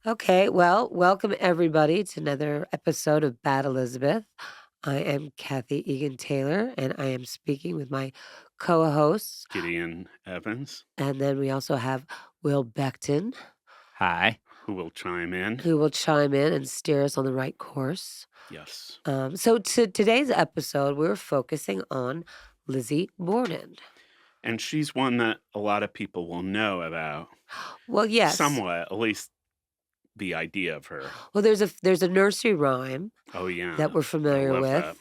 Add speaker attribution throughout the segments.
Speaker 1: Okay, well, welcome everybody to another episode of Bad Elizabeth. I am Kathy Egan Taylor, and I am speaking with my co-hosts.
Speaker 2: Gideon Evans,
Speaker 1: And then we also have Will Beckton,
Speaker 3: Hi.
Speaker 2: who will chime in.
Speaker 1: who will chime in and steer us on the right course.
Speaker 2: Yes.
Speaker 1: So today's episode, we're focusing on Lizzie Borden.
Speaker 2: And she's one that a lot of people will know about
Speaker 1: Well, yes.
Speaker 2: somewhat, at least the idea of her.
Speaker 1: Well, there's a nursery rhyme
Speaker 2: Oh, yeah.
Speaker 1: that we're familiar
Speaker 2: love
Speaker 1: with
Speaker 2: that.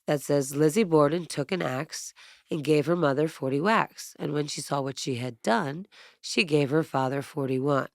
Speaker 1: that says Lizzie Borden took an axe and gave her mother 40 whacks. And when she saw what she had done, she gave her father 41.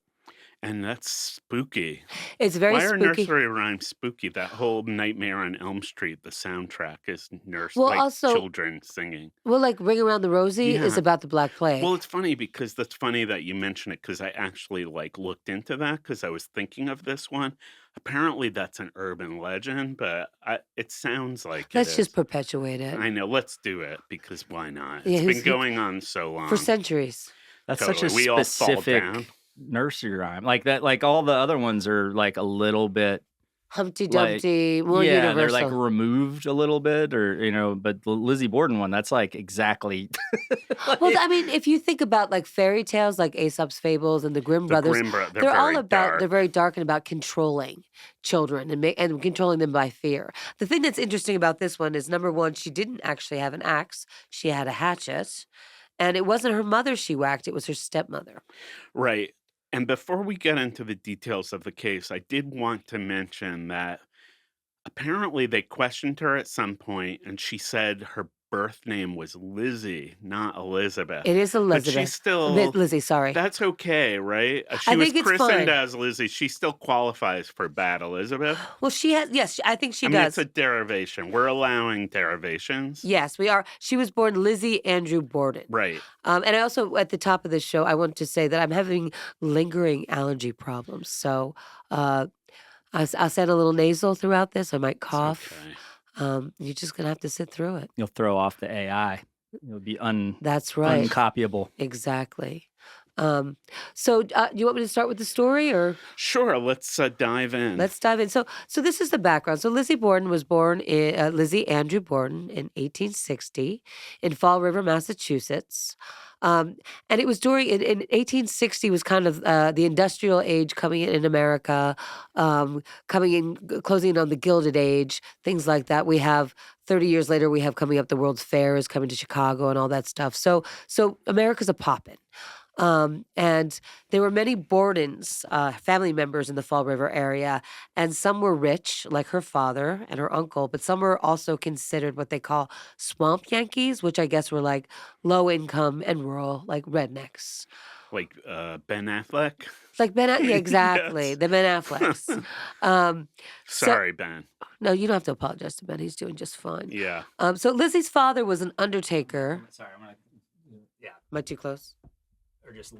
Speaker 2: And that's spooky.
Speaker 1: It's very
Speaker 2: Why are
Speaker 1: spooky.
Speaker 2: nursery rhymes spooky? That whole Nightmare on Elm Street, the soundtrack is
Speaker 1: Well,
Speaker 2: like
Speaker 1: also,
Speaker 2: children singing.
Speaker 1: well, like Ring Around the Rosie is
Speaker 2: Yeah.
Speaker 1: about the Black Plague.
Speaker 2: Well, it's funny because that's funny that you mention it because I actually looked into that because I was thinking of this one. Apparently, that's an urban legend, but it sounds like
Speaker 1: Let's
Speaker 2: it
Speaker 1: just
Speaker 2: is.
Speaker 1: perpetuate it.
Speaker 2: I know. Let's do it because why not?
Speaker 1: Yeah,
Speaker 2: It's
Speaker 1: who's
Speaker 2: been going on so long.
Speaker 1: for centuries.
Speaker 3: That's such a
Speaker 2: Totally. We all fall
Speaker 3: specific
Speaker 2: down.
Speaker 3: nursery rhyme. Like that, like all the other ones are like a little bit
Speaker 1: Humpty
Speaker 3: like,
Speaker 1: Dumpty, more
Speaker 3: yeah, they're
Speaker 1: universal.
Speaker 3: like removed a little bit, or but the Lizzie Borden one, that's like exactly.
Speaker 1: Well, I mean, if you think about like fairy tales, like Aesop's Fables and the Grimm brothers, they're all
Speaker 2: very
Speaker 1: about
Speaker 2: dark.
Speaker 1: they're very dark and about controlling children and controlling them by fear. The thing that's interesting about this one is number one, she didn't actually have an axe; she had a hatchet, and it wasn't her mother she whacked; it was her stepmother.
Speaker 2: Right. And before we get into the details of the case, I did want to mention that apparently they questioned her at some point and she said her birth name was Lizzie, not Elizabeth.
Speaker 1: It is
Speaker 2: But
Speaker 1: Elizabeth.
Speaker 2: she's still,
Speaker 1: Lizzie, sorry.
Speaker 2: that's okay, right?
Speaker 1: I
Speaker 2: She was
Speaker 1: think it's
Speaker 2: christened
Speaker 1: fine.
Speaker 2: as Lizzie. She still qualifies for Bad Elizabeth.
Speaker 1: Well, she has. Yes, I think she
Speaker 2: I mean,
Speaker 1: does.
Speaker 2: it's a derivation. We're allowing derivations.
Speaker 1: Yes, we are. She was born Lizzie Andrew Borden.
Speaker 2: Right.
Speaker 1: And I also, at the top of the show, I want to say that I'm having lingering allergy problems. So I'll sound a little nasal throughout this. I might
Speaker 2: It's
Speaker 1: cough.
Speaker 2: okay.
Speaker 1: You're just going to have to sit through it.
Speaker 3: You'll throw off the AI. It'll be
Speaker 1: That's right.
Speaker 3: uncopyable.
Speaker 1: Exactly. So do you want me to start with the story or?
Speaker 2: Sure, let's dive in.
Speaker 1: Let's dive in. So this is the background. So Lizzie Borden was born in Lizzie Andrew Borden in 1860 in Fall River, Massachusetts. And it was during in 1860 was kind of the industrial age coming in America, coming in, closing in on the Gilded Age, things like that. We have 30 years later, we have coming up the World's Fair is coming to Chicago and all that stuff. So America's a poppin'. And there were many Bordens, family members in the Fall River area, and some were rich, like her father and her uncle, but some were also considered what they call swamp Yankees, which I guess were like low income and rural, like rednecks.
Speaker 2: Like Ben Affleck.
Speaker 1: Like yeah, exactly.
Speaker 2: Yes.
Speaker 1: The Ben Afflecks.
Speaker 2: Sorry, Ben.
Speaker 1: No, you don't have to apologize to Ben. He's doing just fine.
Speaker 2: Yeah.
Speaker 1: So Lizzie's father was an undertaker.
Speaker 3: Sorry, I'm gonna. Yeah,
Speaker 1: Am I too close?
Speaker 3: or just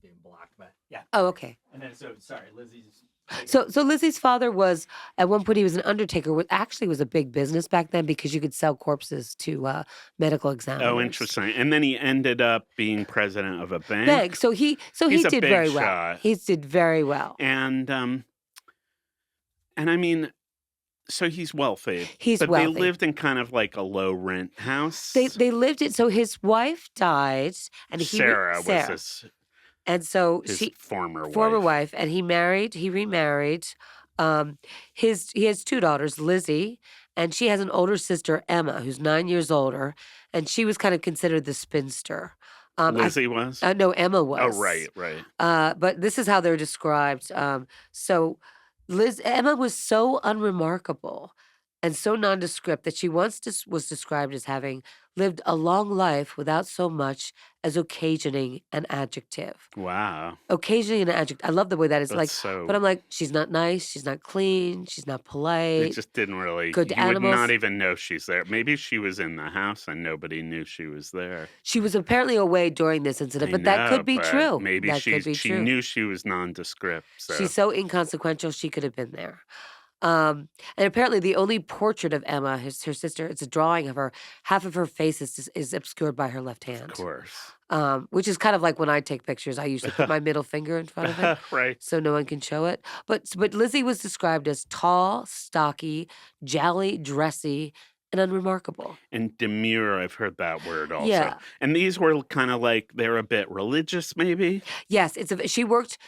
Speaker 3: being blocked, but yeah.
Speaker 1: Oh, okay.
Speaker 3: And then sorry, Lizzie's.
Speaker 1: So Lizzie's father was at one point he was an undertaker, which actually was a big business back then because you could sell corpses to medical examiners.
Speaker 2: Oh, interesting. And then he ended up being president of a bank.
Speaker 1: Bank. So he
Speaker 2: He's a
Speaker 1: did
Speaker 2: big
Speaker 1: very well.
Speaker 2: shot.
Speaker 1: He did very well.
Speaker 2: And I mean, so he's wealthy.
Speaker 1: He's
Speaker 2: but
Speaker 1: wealthy.
Speaker 2: they lived in kind of like a low rent house.
Speaker 1: They lived it. So his wife died, and
Speaker 2: Sarah was his
Speaker 1: and so
Speaker 2: former
Speaker 1: wife, and he remarried. He has two daughters, Lizzie, and she has an older sister, Emma, who's 9 years older, and she was kind of considered the spinster.
Speaker 2: Lizzie was?
Speaker 1: No, Emma was.
Speaker 2: Oh, right.
Speaker 1: But this is how they're described. So Emma was so unremarkable and so nondescript that she once was described as having lived a long life without so much as occasioning an adjective.
Speaker 2: Wow.
Speaker 1: Occasioning an adjective. I love the way that is
Speaker 2: That's
Speaker 1: like,
Speaker 2: so...
Speaker 1: but I'm like, she's not nice, she's not clean, she's not
Speaker 2: They
Speaker 1: polite.
Speaker 2: just didn't really...
Speaker 1: Good
Speaker 2: you
Speaker 1: animals.
Speaker 2: would not even know she's there. Maybe she was in the house and nobody knew she was there.
Speaker 1: She was apparently away during this incident, but that could be true.
Speaker 2: Maybe
Speaker 1: that could be
Speaker 2: she
Speaker 1: true.
Speaker 2: knew she was nondescript. So.
Speaker 1: She's so inconsequential, she could have been there. And apparently the only portrait of Emma, her sister, it's a drawing of her. Half of her face is obscured by her left
Speaker 2: Of
Speaker 1: hand,
Speaker 2: course.
Speaker 1: which is kind of like when I take pictures, I usually put my middle finger in front of it
Speaker 2: Right.
Speaker 1: so no one can show it. But Lizzie was described as tall, stocky, jolly, dressy, and unremarkable.
Speaker 2: And demure, I've heard that word also.
Speaker 1: Yeah.
Speaker 2: And these were kinda like they're a bit religious, maybe?
Speaker 1: Yes, she worked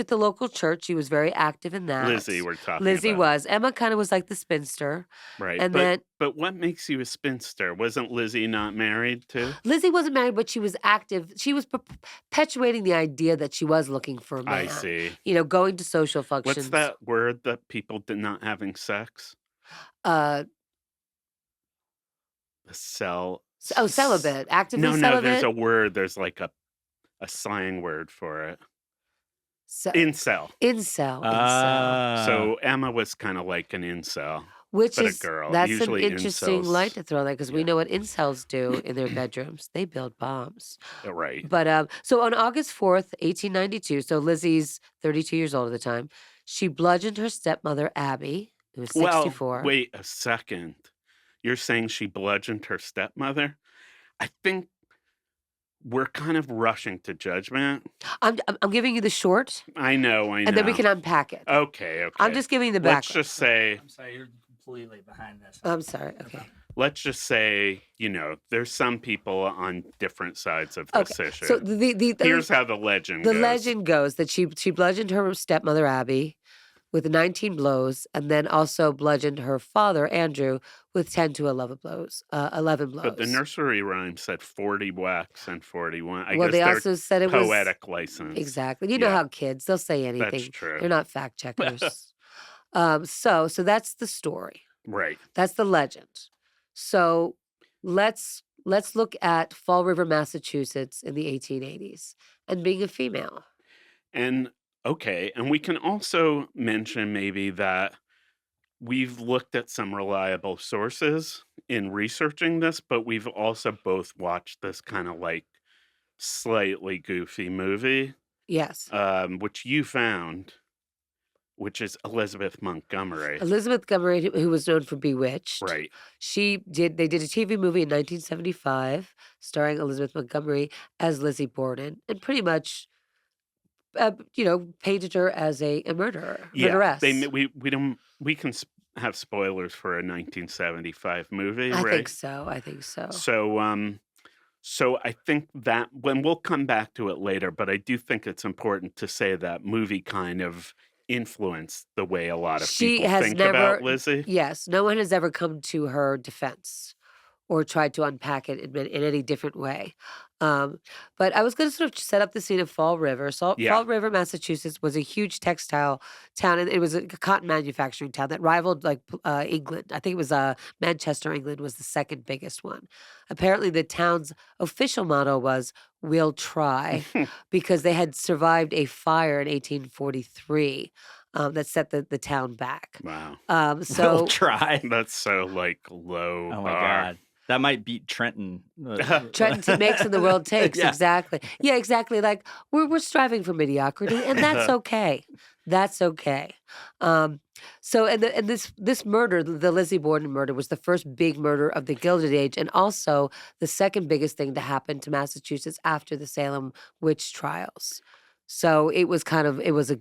Speaker 1: at the local church, she was very active in that.
Speaker 2: Lizzie, we're talking
Speaker 1: Lizzie
Speaker 2: about.
Speaker 1: was. Emma kinda was like the spinster,
Speaker 2: Right,
Speaker 1: and then
Speaker 2: but what makes you a spinster? Wasn't Lizzie not married too?
Speaker 1: Lizzie wasn't married, but she was active. She was perpetuating the idea that she was looking for a
Speaker 2: I
Speaker 1: man,
Speaker 2: see.
Speaker 1: going to social
Speaker 2: What's
Speaker 1: functions.
Speaker 2: that word that people did not having sex?
Speaker 1: Uh,
Speaker 2: The cell
Speaker 1: celibate, actively
Speaker 2: no, there's
Speaker 1: celibate.
Speaker 2: a word, there's like a slang word for it.
Speaker 1: Ce
Speaker 2: Incel.
Speaker 1: incel,
Speaker 2: So Emma was kinda like an incel,
Speaker 1: which
Speaker 2: but a
Speaker 1: is
Speaker 2: girl.
Speaker 1: that's an
Speaker 2: Usually
Speaker 1: interesting light
Speaker 2: incels
Speaker 1: to throw there because we
Speaker 2: yeah,
Speaker 1: know what incels do in their bedrooms. They build bombs.
Speaker 2: right.
Speaker 1: But, so on August 4th, 1892, so Lizzie's 32 years old at the time, she bludgeoned her stepmother, Abby, who was
Speaker 2: Well,
Speaker 1: 64.
Speaker 2: wait a second. You're saying she bludgeoned her stepmother? I think we're kind of rushing to judgment.
Speaker 1: I'm giving you the short,
Speaker 2: I know,
Speaker 1: and then we can unpack it.
Speaker 2: Okay,
Speaker 1: I'm
Speaker 2: okay.
Speaker 1: just giving you the
Speaker 2: Let's
Speaker 1: background.
Speaker 2: just say
Speaker 3: I'm sorry, you're completely behind this.
Speaker 1: I'm sorry, okay.
Speaker 2: let's just say, there's some people on different sides of this
Speaker 1: Okay,
Speaker 2: issue.
Speaker 1: so the
Speaker 2: Here's how the legend
Speaker 1: the
Speaker 2: goes.
Speaker 1: legend goes that she bludgeoned her stepmother, Abby, with 19 blows, and then also bludgeoned her father, Andrew, with 10 to 11 blows, 11
Speaker 2: But the
Speaker 1: blows.
Speaker 2: nursery rhyme said 40 whacks and 41. I
Speaker 1: Well,
Speaker 2: guess
Speaker 1: they
Speaker 2: they're
Speaker 1: also said it was
Speaker 2: poetic license.
Speaker 1: exactly. You know
Speaker 2: Yeah,
Speaker 1: how kids, they'll say
Speaker 2: that's
Speaker 1: anything.
Speaker 2: true.
Speaker 1: They're not fact checkers. So that's the story.
Speaker 2: Right.
Speaker 1: That's the legend. So let's look at Fall River, Massachusetts in the 1880s and being a female.
Speaker 2: And okay, and we can also mention maybe that we've looked at some reliable sources in researching this, but we've also both watched this kind of like slightly goofy movie,
Speaker 1: Yes.
Speaker 2: which you found, which is Elizabeth Montgomery.
Speaker 1: Elizabeth Montgomery, who was known for Bewitched,
Speaker 2: Right.
Speaker 1: they did a TV movie in 1975 starring Elizabeth Montgomery as Lizzie Borden, and pretty much, painted her as a murderer,
Speaker 2: Yeah,
Speaker 1: murderess.
Speaker 2: we can have spoilers for a 1975 movie,
Speaker 1: I think
Speaker 2: right?
Speaker 1: so. I think so.
Speaker 2: So I think that when we'll come back to it later, but I do think it's important to say that movie kind of influenced the way a lot of
Speaker 1: She
Speaker 2: people
Speaker 1: has
Speaker 2: think about
Speaker 1: never,
Speaker 2: Lizzie.
Speaker 1: yes, no one has ever come to her defense or tried to unpack it in any different way. Um, but I was going to sort of set up the scene of Fall River. So
Speaker 2: Yeah.
Speaker 1: Fall River, Massachusetts, was a huge textile town, and it was a cotton manufacturing town that rivaled like England. I think it was Manchester, England, was the second biggest one. Apparently, the town's official motto was "We'll try," because they had survived a fire in 1843 that set the town back.
Speaker 2: Wow.
Speaker 3: We'll
Speaker 1: So
Speaker 3: try.
Speaker 2: That's so like low
Speaker 3: Oh my
Speaker 2: bar.
Speaker 3: god, that might beat Trenton.
Speaker 1: Trenton makes and the world takes.
Speaker 3: Yeah.
Speaker 1: Exactly. Yeah, exactly. Like we're striving for mediocrity, and that's okay. That's okay. So and this murder, the Lizzie Borden murder, was the first big murder of the Gilded Age, and also the second biggest thing to happen to Massachusetts after the Salem witch trials. So it was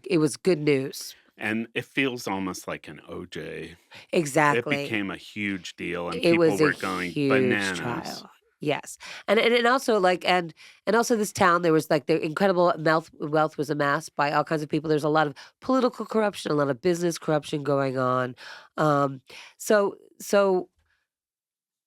Speaker 1: it was good news.
Speaker 2: And it feels almost like an OJ. It
Speaker 1: Exactly.
Speaker 2: became a huge deal and
Speaker 1: It
Speaker 2: people
Speaker 1: was a
Speaker 2: were going
Speaker 1: huge
Speaker 2: bananas.
Speaker 1: trial. Yes. And also like and also this town, there was like the incredible wealth was amassed by all kinds of people. There's a lot of political corruption, a lot of business corruption going on. Um, so so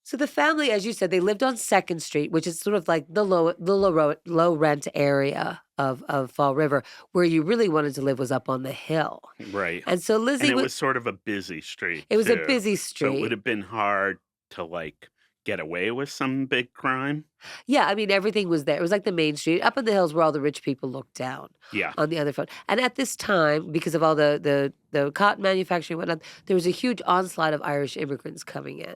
Speaker 1: so the family, as you said, they lived on Second Street, which is sort of like the low rent area of Fall River, where you really wanted to live was up on the hill.
Speaker 2: Right.
Speaker 1: And so
Speaker 2: And
Speaker 1: Lizzie
Speaker 2: it
Speaker 1: was
Speaker 2: was sort of a busy street
Speaker 1: it was a
Speaker 2: too.
Speaker 1: busy
Speaker 2: So it would
Speaker 1: street.
Speaker 2: have been hard to like get away with some big crime.
Speaker 1: Yeah, I mean, everything was there. It was like the main street up in the hills where all the rich people looked down
Speaker 2: Yeah.
Speaker 1: on the other front. And at this time, because of all the cotton manufacturing and whatnot, there was a huge onslaught of Irish immigrants coming in.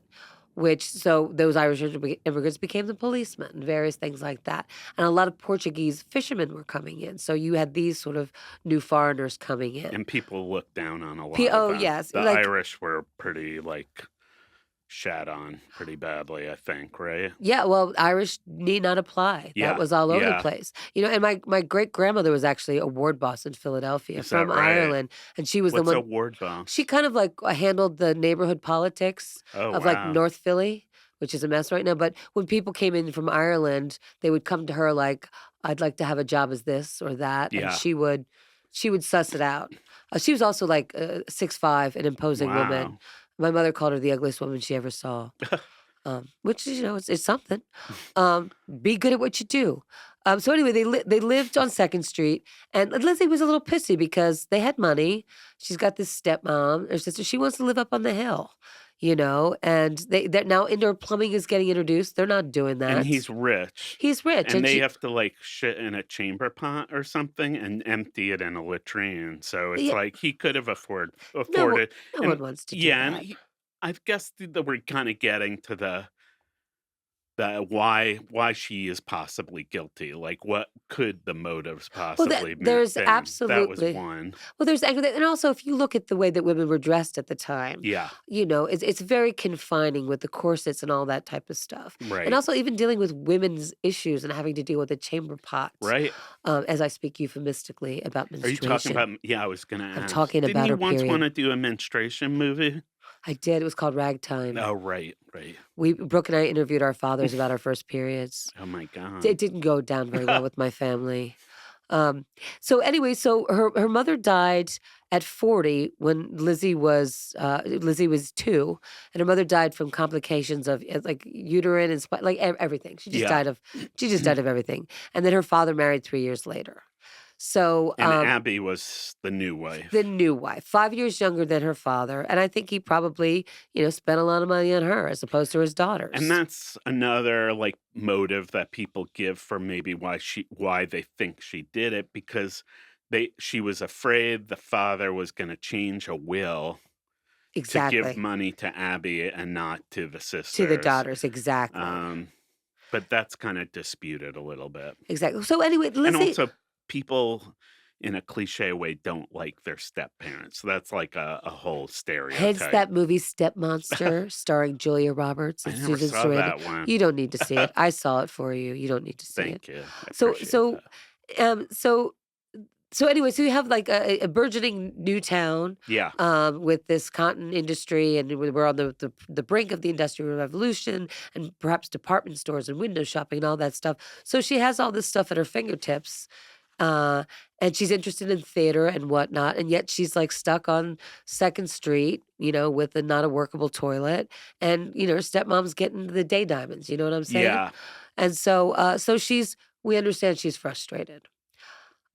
Speaker 1: so those Irish immigrants became the policemen and various things like that. And a lot of Portuguese fishermen were coming in. So you had these sort of new foreigners coming in.
Speaker 2: And people looked down on a lot of
Speaker 1: Oh,
Speaker 2: them.
Speaker 1: yes.
Speaker 2: The
Speaker 1: Like,
Speaker 2: Irish were pretty, like, shat on pretty badly, I think, right?
Speaker 1: yeah, well, Irish need not apply. That
Speaker 2: Yeah,
Speaker 1: was all over the
Speaker 2: yeah.
Speaker 1: place. And my great-grandmother was actually a ward boss in Philadelphia
Speaker 2: Is that
Speaker 1: from
Speaker 2: right?
Speaker 1: Ireland, and she was the
Speaker 2: What's a
Speaker 1: one.
Speaker 2: ward boss?
Speaker 1: She kind of like handled the neighborhood politics
Speaker 2: Oh,
Speaker 1: of like
Speaker 2: wow.
Speaker 1: North Philly, which is a mess right now. But when people came in from Ireland, they would come to her like, "I'd like to have a job as this or that," and
Speaker 2: Yeah.
Speaker 1: she would suss it out. She was also like 6'5", an imposing woman.
Speaker 2: Wow.
Speaker 1: My mother called her the ugliest woman she ever saw. Which is, it's something. Be good at what you do. So anyway, they lived on Second Street, and Lizzie was a little pissy because they had money. She's got this stepmom, her sister. She wants to live up on the hill, and that now indoor plumbing is getting introduced. They're not doing that.
Speaker 2: And he's rich.
Speaker 1: He's rich,
Speaker 2: And they have to, like, shit in a chamber pot or something and empty it in a latrine. So it's
Speaker 1: Yeah.
Speaker 2: like he could have
Speaker 1: no,
Speaker 2: afforded.
Speaker 1: no
Speaker 2: And
Speaker 1: one wants to do
Speaker 2: yeah,
Speaker 1: that.
Speaker 2: and I guess that we're kind of getting to the why she is possibly guilty. Like, what could the motives
Speaker 1: Well,
Speaker 2: possibly
Speaker 1: there's
Speaker 2: been? That was
Speaker 1: absolutely.
Speaker 2: one.
Speaker 1: Well, there's anger, and also if you look at the way that women were dressed at the time,
Speaker 2: Yeah,
Speaker 1: it's very confining with the corsets and all that type of stuff, and
Speaker 2: right,
Speaker 1: also even dealing with women's issues and having to deal with a chamber pot.
Speaker 2: right.
Speaker 1: As I speak euphemistically about
Speaker 2: Are you talking
Speaker 1: menstruation,
Speaker 2: about? Yeah, I was gonna
Speaker 1: I'm
Speaker 2: ask.
Speaker 1: talking
Speaker 2: Didn't
Speaker 1: about
Speaker 2: you
Speaker 1: her
Speaker 2: once want to
Speaker 1: period.
Speaker 2: do a menstruation movie?
Speaker 1: I did. It was called Ragtime.
Speaker 2: Oh, right, right.
Speaker 1: Brooke and I interviewed our fathers about our first periods.
Speaker 2: Oh my
Speaker 1: It
Speaker 2: God.
Speaker 1: didn't go down very well with my family. So anyway, so her mother died at 40 when Lizzie was 2, and her mother died from complications of like uterine and like everything. She just
Speaker 2: Yeah.
Speaker 1: died of everything. And then her father married 3 years later. So
Speaker 2: And Abby was the new wife.
Speaker 1: the new wife, 5 years younger than her father, and I think he probably spent a lot of money on her as opposed to his daughters.
Speaker 2: And that's another, like, motive that people give for maybe why they think she did it, because she was afraid the father was going to change a will to give
Speaker 1: Exactly.
Speaker 2: money to Abby and not to the
Speaker 1: To the
Speaker 2: sisters.
Speaker 1: daughters, exactly.
Speaker 2: But that's kind of disputed a little bit.
Speaker 1: Exactly. So anyway,
Speaker 2: And
Speaker 1: Lizzie.
Speaker 2: also, people in a cliche way don't like their step parents. So that's like a whole
Speaker 1: Hence
Speaker 2: stereotype.
Speaker 1: that movie Step Monster starring Julia Roberts
Speaker 2: I
Speaker 1: and
Speaker 2: never
Speaker 1: Susan
Speaker 2: saw
Speaker 1: Sarandon.
Speaker 2: that one.
Speaker 1: You don't need to see it. I saw it for you. You don't need to see it.
Speaker 2: Thank you. I
Speaker 1: So
Speaker 2: appreciate
Speaker 1: so
Speaker 2: that.
Speaker 1: so anyway, so you have like a burgeoning new town
Speaker 2: Yeah.
Speaker 1: with this cotton industry, and we're on the brink of the Industrial Revolution, and perhaps department stores and window shopping and all that stuff. So she has all this stuff at her fingertips. And she's interested in theater and whatnot, and yet she's like stuck on Second Street, with not a workable toilet, and her stepmom's getting the day diamonds. You know what I'm saying?
Speaker 2: Yeah.
Speaker 1: And so we understand she's frustrated.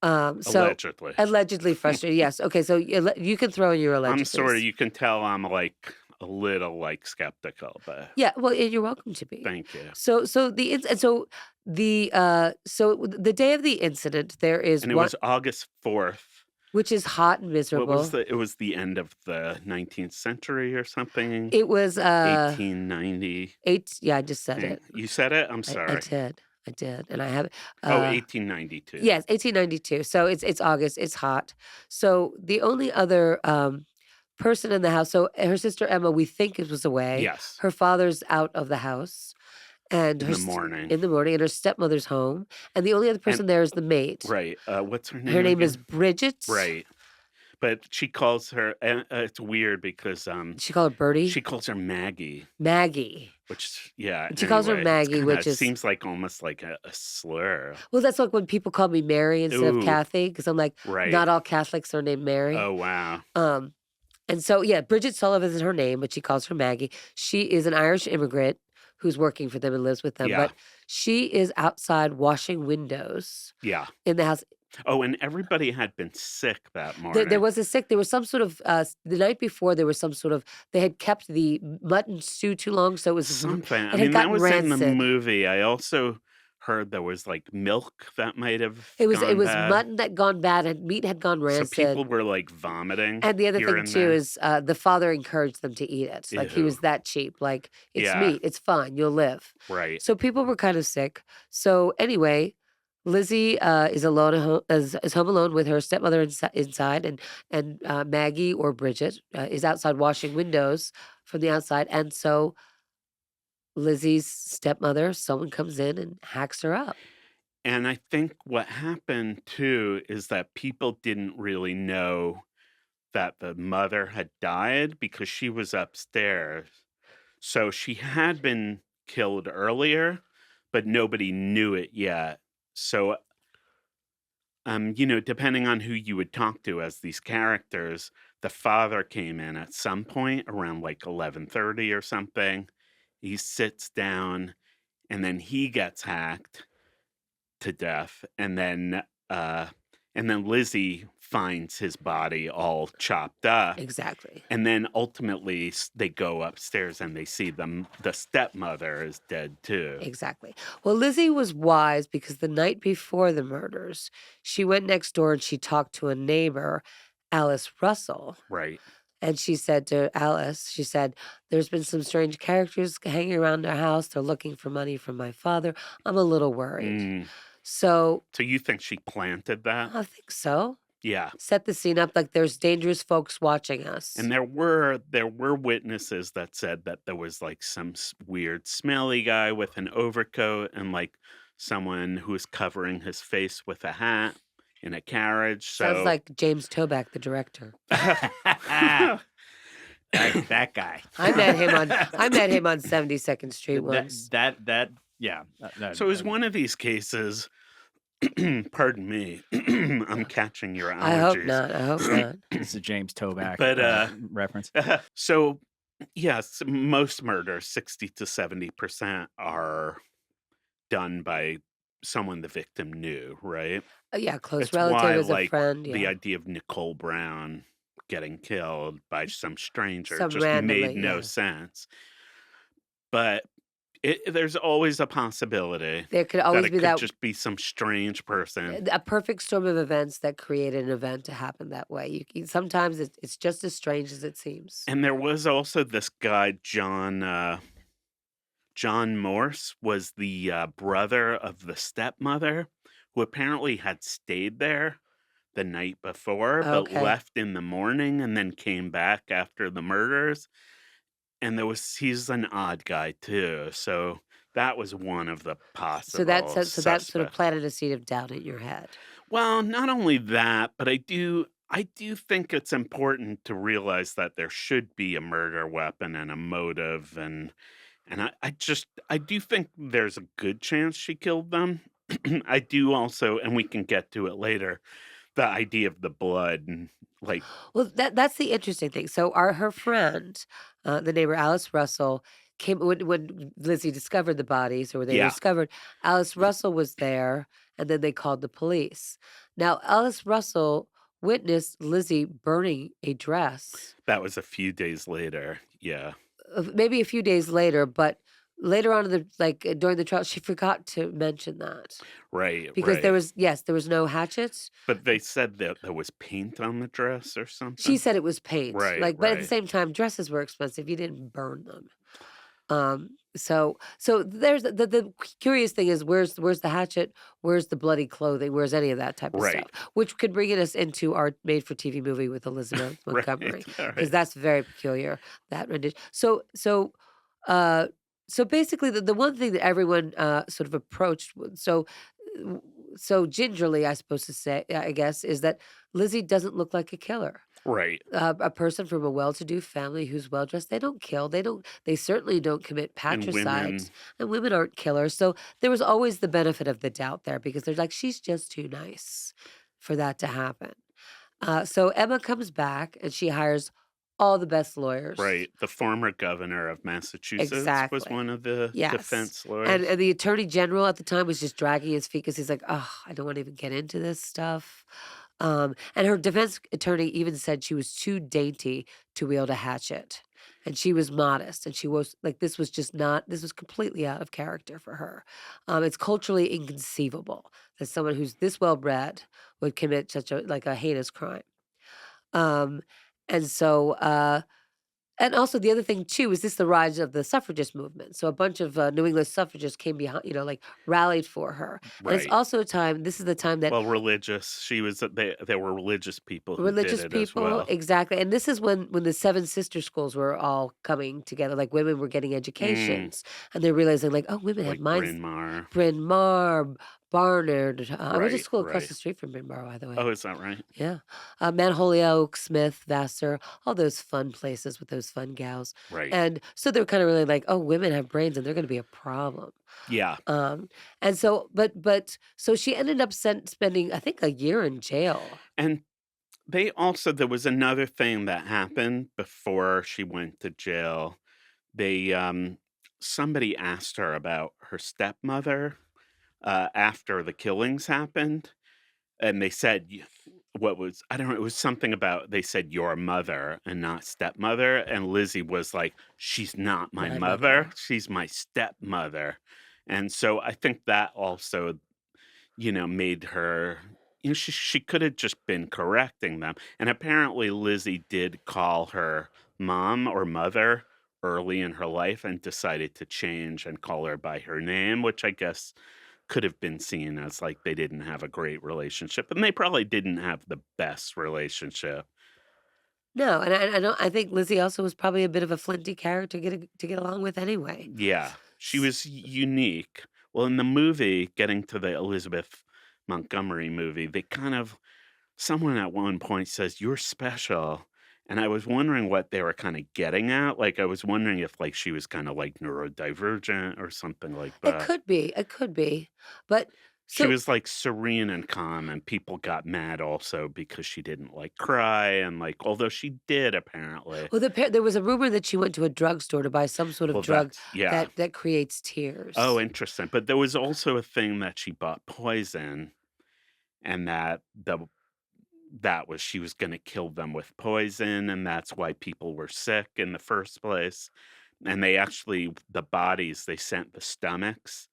Speaker 1: So
Speaker 2: Allegedly.
Speaker 1: allegedly frustrated. Yes. Okay. So you can throw in your
Speaker 2: I'm sorry.
Speaker 1: allegedly.
Speaker 2: You can tell I'm like a little like skeptical, but
Speaker 1: Yeah. Well, and you're welcome to be.
Speaker 2: thank you.
Speaker 1: So the day of the incident, there is
Speaker 2: And it
Speaker 1: one,
Speaker 2: was August 4th.
Speaker 1: which is hot and
Speaker 2: What
Speaker 1: miserable.
Speaker 2: was it was the end of the 19th century or something.
Speaker 1: It was
Speaker 2: 1890.
Speaker 1: Yeah, I just said it.
Speaker 2: You said it? I'm
Speaker 1: I
Speaker 2: sorry.
Speaker 1: did, and I have it.
Speaker 2: 1892.
Speaker 1: Yes, 1892. So it's August. It's hot. So the only other person in the house. So her sister Emma, we think it was away.
Speaker 2: Yes.
Speaker 1: Her father's out of the house, and
Speaker 2: In the morning.
Speaker 1: in the morning, and her stepmother's home, and the only other person there is the maid.
Speaker 2: Right. What's her name?
Speaker 1: Her name is
Speaker 2: again?
Speaker 1: Bridget.
Speaker 2: Right. But she calls her, it's weird because
Speaker 1: She called her Bertie.
Speaker 2: she calls her Maggie,
Speaker 1: Maggie.
Speaker 2: which, yeah.
Speaker 1: She calls her
Speaker 2: anyway, it's
Speaker 1: Maggie,
Speaker 2: kinda-
Speaker 1: which is
Speaker 2: seems like almost like a slur.
Speaker 1: well, that's like when people call me Mary instead of
Speaker 2: Ooh.
Speaker 1: Kathy, because I'm like,
Speaker 2: Right.
Speaker 1: not all Catholics are named Mary.
Speaker 2: Oh, wow.
Speaker 1: And so, yeah, Bridget Sullivan is her name, but she calls her Maggie. She is an Irish immigrant who's working for them and lives with them.
Speaker 2: Yeah.
Speaker 1: But she is outside washing windows
Speaker 2: Yeah.
Speaker 1: in the house.
Speaker 2: Oh, and everybody had been sick that morning.
Speaker 1: There was there was some sort of, the night before, there was some sort of, they had kept the mutton stew too long. So it was,
Speaker 2: Something. I
Speaker 1: had
Speaker 2: mean, that
Speaker 1: gotten
Speaker 2: was in the
Speaker 1: rancid.
Speaker 2: movie. I also heard there was, like, milk that might have
Speaker 1: It
Speaker 2: gone
Speaker 1: was
Speaker 2: bad.
Speaker 1: mutton that gone bad and meat had gone
Speaker 2: So
Speaker 1: rancid.
Speaker 2: people were, like, vomiting
Speaker 1: And the other
Speaker 2: here
Speaker 1: thing
Speaker 2: and
Speaker 1: too
Speaker 2: there.
Speaker 1: is, the father encouraged them to eat it, like, he
Speaker 2: Ew.
Speaker 1: was that cheap, like, "It's
Speaker 2: Yeah,
Speaker 1: meat, it's fine, you'll live."
Speaker 2: right.
Speaker 1: So people were kind of sick. So anyway, Lizzie, is alone at ho is home alone with her stepmother inside, and Maggie or Bridget, is outside washing windows from the outside, and so Lizzie's stepmother, someone comes in and hacks her up.
Speaker 2: And I think what happened too is that people didn't really know that the mother had died because she was upstairs. So she had been killed earlier, but nobody knew it yet. So, depending on who you would talk to as these characters, the father came in at some point around like 11:30 or something. He sits down and then he gets hacked to death, and then Lizzie finds his body all chopped up,
Speaker 1: Exactly.
Speaker 2: and then ultimately they go upstairs and they see the stepmother is dead too.
Speaker 1: Exactly. Well, Lizzie was wise because the night before the murders, she went next door and she talked to a neighbor, Alice Russell.
Speaker 2: Right.
Speaker 1: And she said to Alice, she said, "There's been some strange characters hanging around our house. They're looking for money from my father. I'm a little worried."
Speaker 2: Mm.
Speaker 1: So
Speaker 2: So you think she planted that?
Speaker 1: I think so.
Speaker 2: Yeah.
Speaker 1: Set the scene up like there's dangerous folks watching us.
Speaker 2: And there were witnesses that said that there was like some weird smelly guy with an overcoat and like someone who was covering his face with a hat in a carriage.
Speaker 1: Sounds
Speaker 2: So
Speaker 1: like James Toback, the director.
Speaker 3: That guy.
Speaker 1: I met him on 72nd Street once.
Speaker 3: Yeah.
Speaker 2: So is one of these cases, pardon me, I'm catching your
Speaker 1: I hope
Speaker 2: allergies.
Speaker 1: not. I hope not.
Speaker 3: This is a James Toback
Speaker 2: But
Speaker 3: reference.
Speaker 2: so yes, most murders, 60 to 70% are done by someone the victim knew, right?
Speaker 1: Yeah, close
Speaker 2: It's why
Speaker 1: relative as a
Speaker 2: like
Speaker 1: friend.
Speaker 2: the
Speaker 1: Yeah,
Speaker 2: idea of Nicole Brown getting killed by some stranger
Speaker 1: some
Speaker 2: just made
Speaker 1: randomly.
Speaker 2: no
Speaker 1: Yeah,
Speaker 2: sense. But there's always a possibility
Speaker 1: there could
Speaker 2: that
Speaker 1: always
Speaker 2: it
Speaker 1: be
Speaker 2: could
Speaker 1: that
Speaker 2: just be some strange person.
Speaker 1: a perfect storm of events that create an event to happen that way. Sometimes it's just as strange as it seems.
Speaker 2: And there was also this guy, John Morse, was the brother of the stepmother who apparently had stayed there the night before, but
Speaker 1: Okay,
Speaker 2: left in the morning and then came back after the murders. And he's an odd guy too. So that was one of the possible
Speaker 1: so that sort of
Speaker 2: suspects.
Speaker 1: planted a seed of doubt in your head.
Speaker 2: Well, not only that, but I do think it's important to realize that there should be a murder weapon and a motive, and I do think there's a good chance she killed them. I do also, and we can get to it later, the idea of the blood and like
Speaker 1: Well, that's the interesting thing. So her friend, the neighbor Alice Russell, came when Lizzie discovered the bodies, or when they were
Speaker 2: yeah,
Speaker 1: discovered. Alice Russell was there, and then they called the police. Now, Alice Russell witnessed Lizzie burning a dress,
Speaker 2: that was a few days later. Yeah.
Speaker 1: maybe a few days later, but later on in the during the trial, she forgot to mention that
Speaker 2: Right,
Speaker 1: because
Speaker 2: right.
Speaker 1: there was no hatchet.
Speaker 2: But they said that there was paint on the dress or
Speaker 1: She
Speaker 2: something?
Speaker 1: said it was paint,
Speaker 2: Right,
Speaker 1: but at the
Speaker 2: right.
Speaker 1: same time, dresses were expensive. You didn't burn them. So there's the curious thing is where's the hatchet? Where's the bloody clothing? Where's any of that type of stuff?
Speaker 2: Right.
Speaker 1: Which could bring us into our made for TV movie with Elizabeth
Speaker 2: Right,
Speaker 1: Montgomery, because
Speaker 2: alright.
Speaker 1: that's very peculiar, that rendition. Uh, so basically the one thing that everyone sort of approached w- so gingerly, I suppose to say, I guess, is that Lizzie doesn't look like a killer.
Speaker 2: Right.
Speaker 1: A person from a well-to-do family who's well-dressed, they don't kill, they certainly don't commit
Speaker 2: And
Speaker 1: patricide,
Speaker 2: women
Speaker 1: and women aren't killers, so there was always the benefit of the doubt there because they're like, "She's just too nice for that to happen." So Emma comes back, and she hires all the best lawyers.
Speaker 2: right, the former governor of Massachusetts was
Speaker 1: Exactly.
Speaker 2: one of the
Speaker 1: Yes.
Speaker 2: defense
Speaker 1: And
Speaker 2: lawyers.
Speaker 1: the attorney general at the time was just dragging his feet because he's like, "Oh, I don't wanna even get into this stuff." And her defense attorney even said she was too dainty to wield a hatchet. and she was modest, and she was like, this was completely out of character for her. It's culturally inconceivable that someone who's this well bred would commit such a heinous crime. Um, and so, and also the other thing too is this the rise of the suffragist movement. So a bunch of New England suffragists came behind, like rallied for her. And it's
Speaker 2: Right.
Speaker 1: also a time. This is the time that
Speaker 2: Well, religious. She was there were religious people who did
Speaker 1: religious
Speaker 2: it as
Speaker 1: people,
Speaker 2: well.
Speaker 1: exactly, and this is when the seven sister schools were all coming together, like, women were getting
Speaker 2: Mm,
Speaker 1: educations, and they're realizing, like, "Oh, women have
Speaker 2: like
Speaker 1: minds."
Speaker 2: Bryn Mawr.
Speaker 1: Bryn Mawr, Barnard, I went to
Speaker 2: Right,
Speaker 1: school across
Speaker 2: right.
Speaker 1: the street from Bryn Mawr, by the way.
Speaker 2: Oh, is that right?
Speaker 1: Yeah. Mount Holyoke, Smith, Vassar, all those fun places with those fun gals,
Speaker 2: Right.
Speaker 1: and so they're kinda really like, "Oh, women have brains, and they're gonna be a problem."
Speaker 2: Yeah.
Speaker 1: Um, and so so she ended up spending, I think, a year in jail.
Speaker 2: And there was another thing that happened before she went to jail. They somebody asked her about her stepmother after the killings happened, and they said what was I don't know, it was something about they said your mother and not stepmother, and Lizzie was like, she's not my
Speaker 1: My
Speaker 2: mother,
Speaker 1: mother.
Speaker 2: she's my stepmother. And so I think that also, made her, she could have just been correcting them. And apparently Lizzie did call her mom or mother early in her life and decided to change and call her by her name, which I guess could have been seen as like they didn't have a great relationship, and they probably didn't have the best relationship.
Speaker 1: No, and I think Lizzie also was probably a bit of a flinty character to get along with anyway.
Speaker 2: Yeah, she
Speaker 1: S
Speaker 2: was unique. Well, in the movie, getting to the Elizabeth Montgomery movie, they kind of someone at one point says, "You're special." And I was wondering what they were kinda getting at. Like, I was wondering if, like, she was kinda, like, neurodivergent or something like that.
Speaker 1: it could be, but
Speaker 2: She
Speaker 1: so
Speaker 2: was, like, serene and calm, and people got mad also because she didn't, like, cry and, like although she did apparently.
Speaker 1: well, there was a rumor that she went to a drugstore to buy some sort of
Speaker 2: Well,
Speaker 1: drug
Speaker 2: that's yeah.
Speaker 1: that creates
Speaker 2: Oh,
Speaker 1: tears.
Speaker 2: interesting. But there was also a thing that she bought poison and that was she was gonna kill them with poison, and that's why people were sick in the first place. And they actually the bodies, they sent the stomachs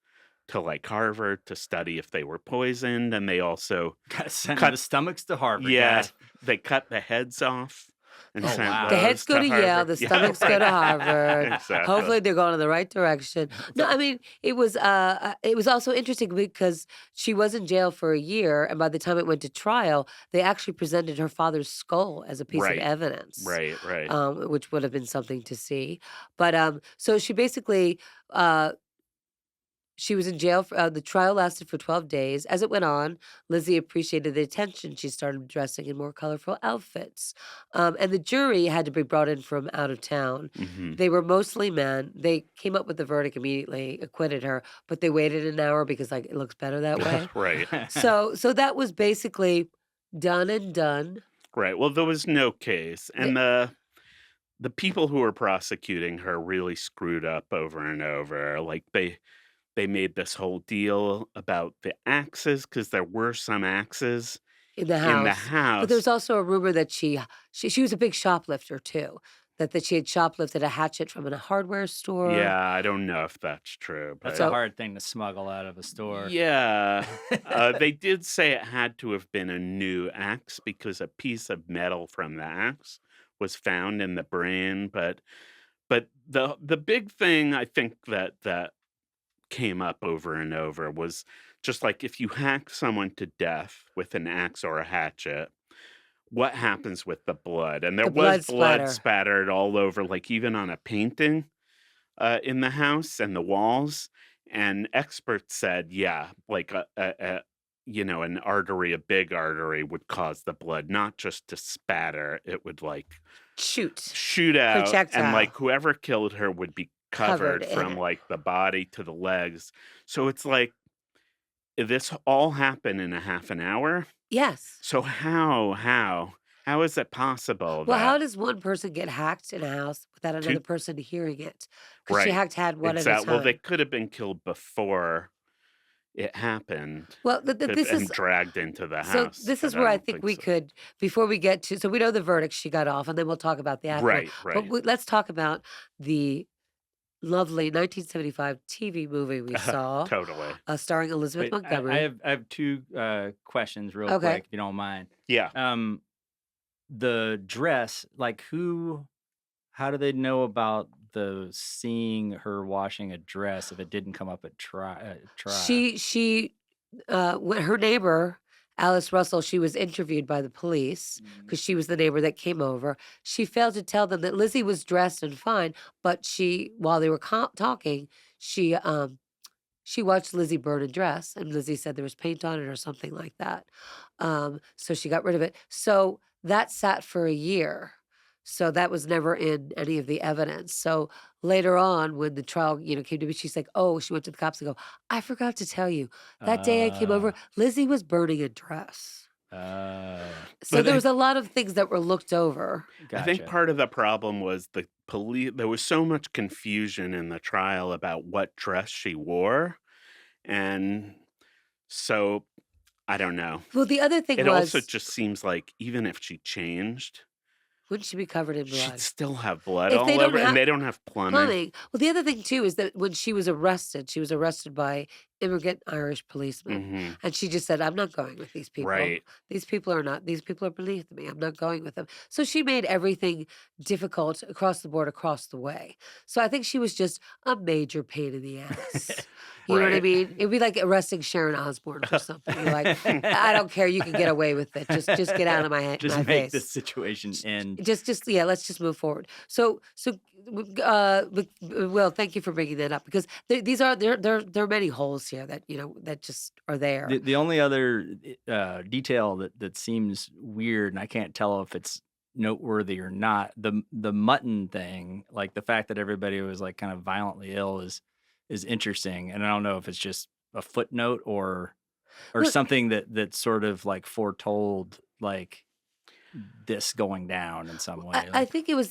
Speaker 2: to, like, Harvard to study if they were poisoned, and they also
Speaker 3: Gotta send the
Speaker 2: cut
Speaker 3: stomachs to Harvard,
Speaker 2: yeah,
Speaker 3: guys.
Speaker 2: they cut the heads off and
Speaker 3: Oh,
Speaker 2: sent
Speaker 1: The
Speaker 3: wow.
Speaker 1: heads
Speaker 2: those
Speaker 1: go
Speaker 2: to
Speaker 1: to Yale,
Speaker 2: Harvard.
Speaker 1: the
Speaker 2: Yeah,
Speaker 1: stomachs go
Speaker 2: right.
Speaker 1: to Harvard.
Speaker 2: Exactly.
Speaker 1: Hopefully, they're going in the right direction. No, I mean, it was also interesting because she was in jail for a year, and by the time it went to trial, they actually presented her father's skull as a piece of
Speaker 2: Right.
Speaker 1: evidence,
Speaker 2: Right, right.
Speaker 1: which would have been something to see. But, so she basically, uh she was in jail for the trial lasted for 12 days. As it went on, Lizzie appreciated the attention. She started dressing in more colorful outfits. And the jury had to be brought in from out of town.
Speaker 2: Mhm.
Speaker 1: They were mostly men. They came up with the verdict immediately, acquitted her, but they waited an hour because like it looks better that way.
Speaker 2: Right.
Speaker 1: So that was basically done and done.
Speaker 2: Right. Well, there was no case,
Speaker 1: The,
Speaker 2: and the people who were prosecuting her really screwed up over and over. Like they made this whole deal about the axes because there were some axes
Speaker 1: in the
Speaker 2: in the
Speaker 1: house. But
Speaker 2: house.
Speaker 1: there's also a rumor that she was a big shoplifter too. That she had shoplifted a hatchet from a hardware store.
Speaker 2: Yeah, I don't know if that's true,
Speaker 3: That's
Speaker 2: but
Speaker 3: a
Speaker 1: So
Speaker 3: hard thing to smuggle out of a store.
Speaker 2: yeah. They did say it had to have been a new axe because a piece of metal from the axe was found in the brain, but the big thing I think that came up over and over was just like if you hack someone to death with an axe or a hatchet, what happens with the blood? And there
Speaker 1: the
Speaker 2: was
Speaker 1: blood
Speaker 2: blood
Speaker 1: splatter.
Speaker 2: spattered all over, like even on a painting in the house and the walls. And experts said, yeah, like an artery, a big artery would cause the blood not just to spatter, it would like
Speaker 1: Shoot.
Speaker 2: shoot out, and
Speaker 1: Projectile
Speaker 2: like whoever killed her would be
Speaker 1: covered
Speaker 2: covered
Speaker 1: in
Speaker 2: from
Speaker 1: it.
Speaker 2: like the body to the legs. So it's like this all happened in a half an hour.
Speaker 1: Yes.
Speaker 2: So how is it possible
Speaker 1: Well, how
Speaker 2: that
Speaker 1: does one person get hacked in a house without another
Speaker 2: two
Speaker 1: person hearing it? Because she
Speaker 2: right
Speaker 1: had one at a
Speaker 2: exact well they
Speaker 1: time.
Speaker 2: could have been killed before it happened
Speaker 1: Well, this
Speaker 2: and
Speaker 1: is
Speaker 2: dragged into the
Speaker 1: so
Speaker 2: house,
Speaker 1: this is
Speaker 2: but I
Speaker 1: where I
Speaker 2: don't
Speaker 1: think
Speaker 2: think
Speaker 1: we
Speaker 2: so.
Speaker 1: could, before we get to, so we know the verdict she got off, and then we'll talk about the actual.
Speaker 2: Right,
Speaker 1: But
Speaker 2: right.
Speaker 1: let's talk about the lovely 1975 TV movie we saw,
Speaker 2: Totally.
Speaker 1: starring Elizabeth
Speaker 3: Wait, I
Speaker 1: Montgomery.
Speaker 3: have two questions real
Speaker 1: Okay.
Speaker 3: quick, if you don't mind.
Speaker 2: Yeah.
Speaker 3: Um, the dress, like how do they know about the seeing her washing a dress if it didn't come up at trial?
Speaker 1: When her neighbor, Alice Russell, she was interviewed by the police
Speaker 3: Mhm.
Speaker 1: because she was the neighbor that came over. She failed to tell them that Lizzie was dressed and fine, but while they were talking, she she watched Lizzie burn a dress, and Lizzie said there was paint on it or something like that. So she got rid of it. So that sat for a year. So that was never in any of the evidence. So later on, when the trial, came to me, she's like, "Oh," she went to the cops and go, "I forgot to tell you that day I came over,
Speaker 3: Uh,
Speaker 1: Lizzie was burning a dress."
Speaker 3: uh,
Speaker 1: So
Speaker 2: But
Speaker 1: there was a lot of things that were looked over.
Speaker 2: I think
Speaker 3: gotcha.
Speaker 2: part of the problem was the police. There was so much confusion in the trial about what dress she wore, and so I don't know.
Speaker 1: Well, the other thing
Speaker 2: It also
Speaker 1: was,
Speaker 2: just seems like even if she changed,
Speaker 1: wouldn't she be covered in
Speaker 2: she'd
Speaker 1: blood?
Speaker 2: still have blood
Speaker 1: If they
Speaker 2: all
Speaker 1: don't
Speaker 2: over, and
Speaker 1: have
Speaker 2: they don't have plumbing.
Speaker 1: plumbing. Well, the other thing too is that when she was arrested by immigrant Irish policemen,
Speaker 2: Mhm.
Speaker 1: and she just said, "I'm not going with these people.
Speaker 2: Right.
Speaker 1: These people are beneath me. I'm not going with them." So she made everything difficult across the board, across the way. So I think she was just a major pain in the ass. You know what I
Speaker 2: Right.
Speaker 1: mean? It'd be like arresting Sharon Osbourne for something. You're like, I don't care. You can get away with it. Just get out of
Speaker 3: Just
Speaker 1: my
Speaker 3: make this
Speaker 1: face.
Speaker 3: situation end.
Speaker 1: Yeah, let's just move forward. Will, thank you for bringing that up because there are many holes here that that just are there.
Speaker 3: The only other detail that seems weird, and I can't tell if it's noteworthy or not, the mutton thing, like the fact that everybody was like kind of violently ill is interesting, and I don't know if it's just a footnote or
Speaker 1: Well,
Speaker 3: something that sort of like foretold like this going down in some way.
Speaker 1: I
Speaker 3: Like,
Speaker 1: think it was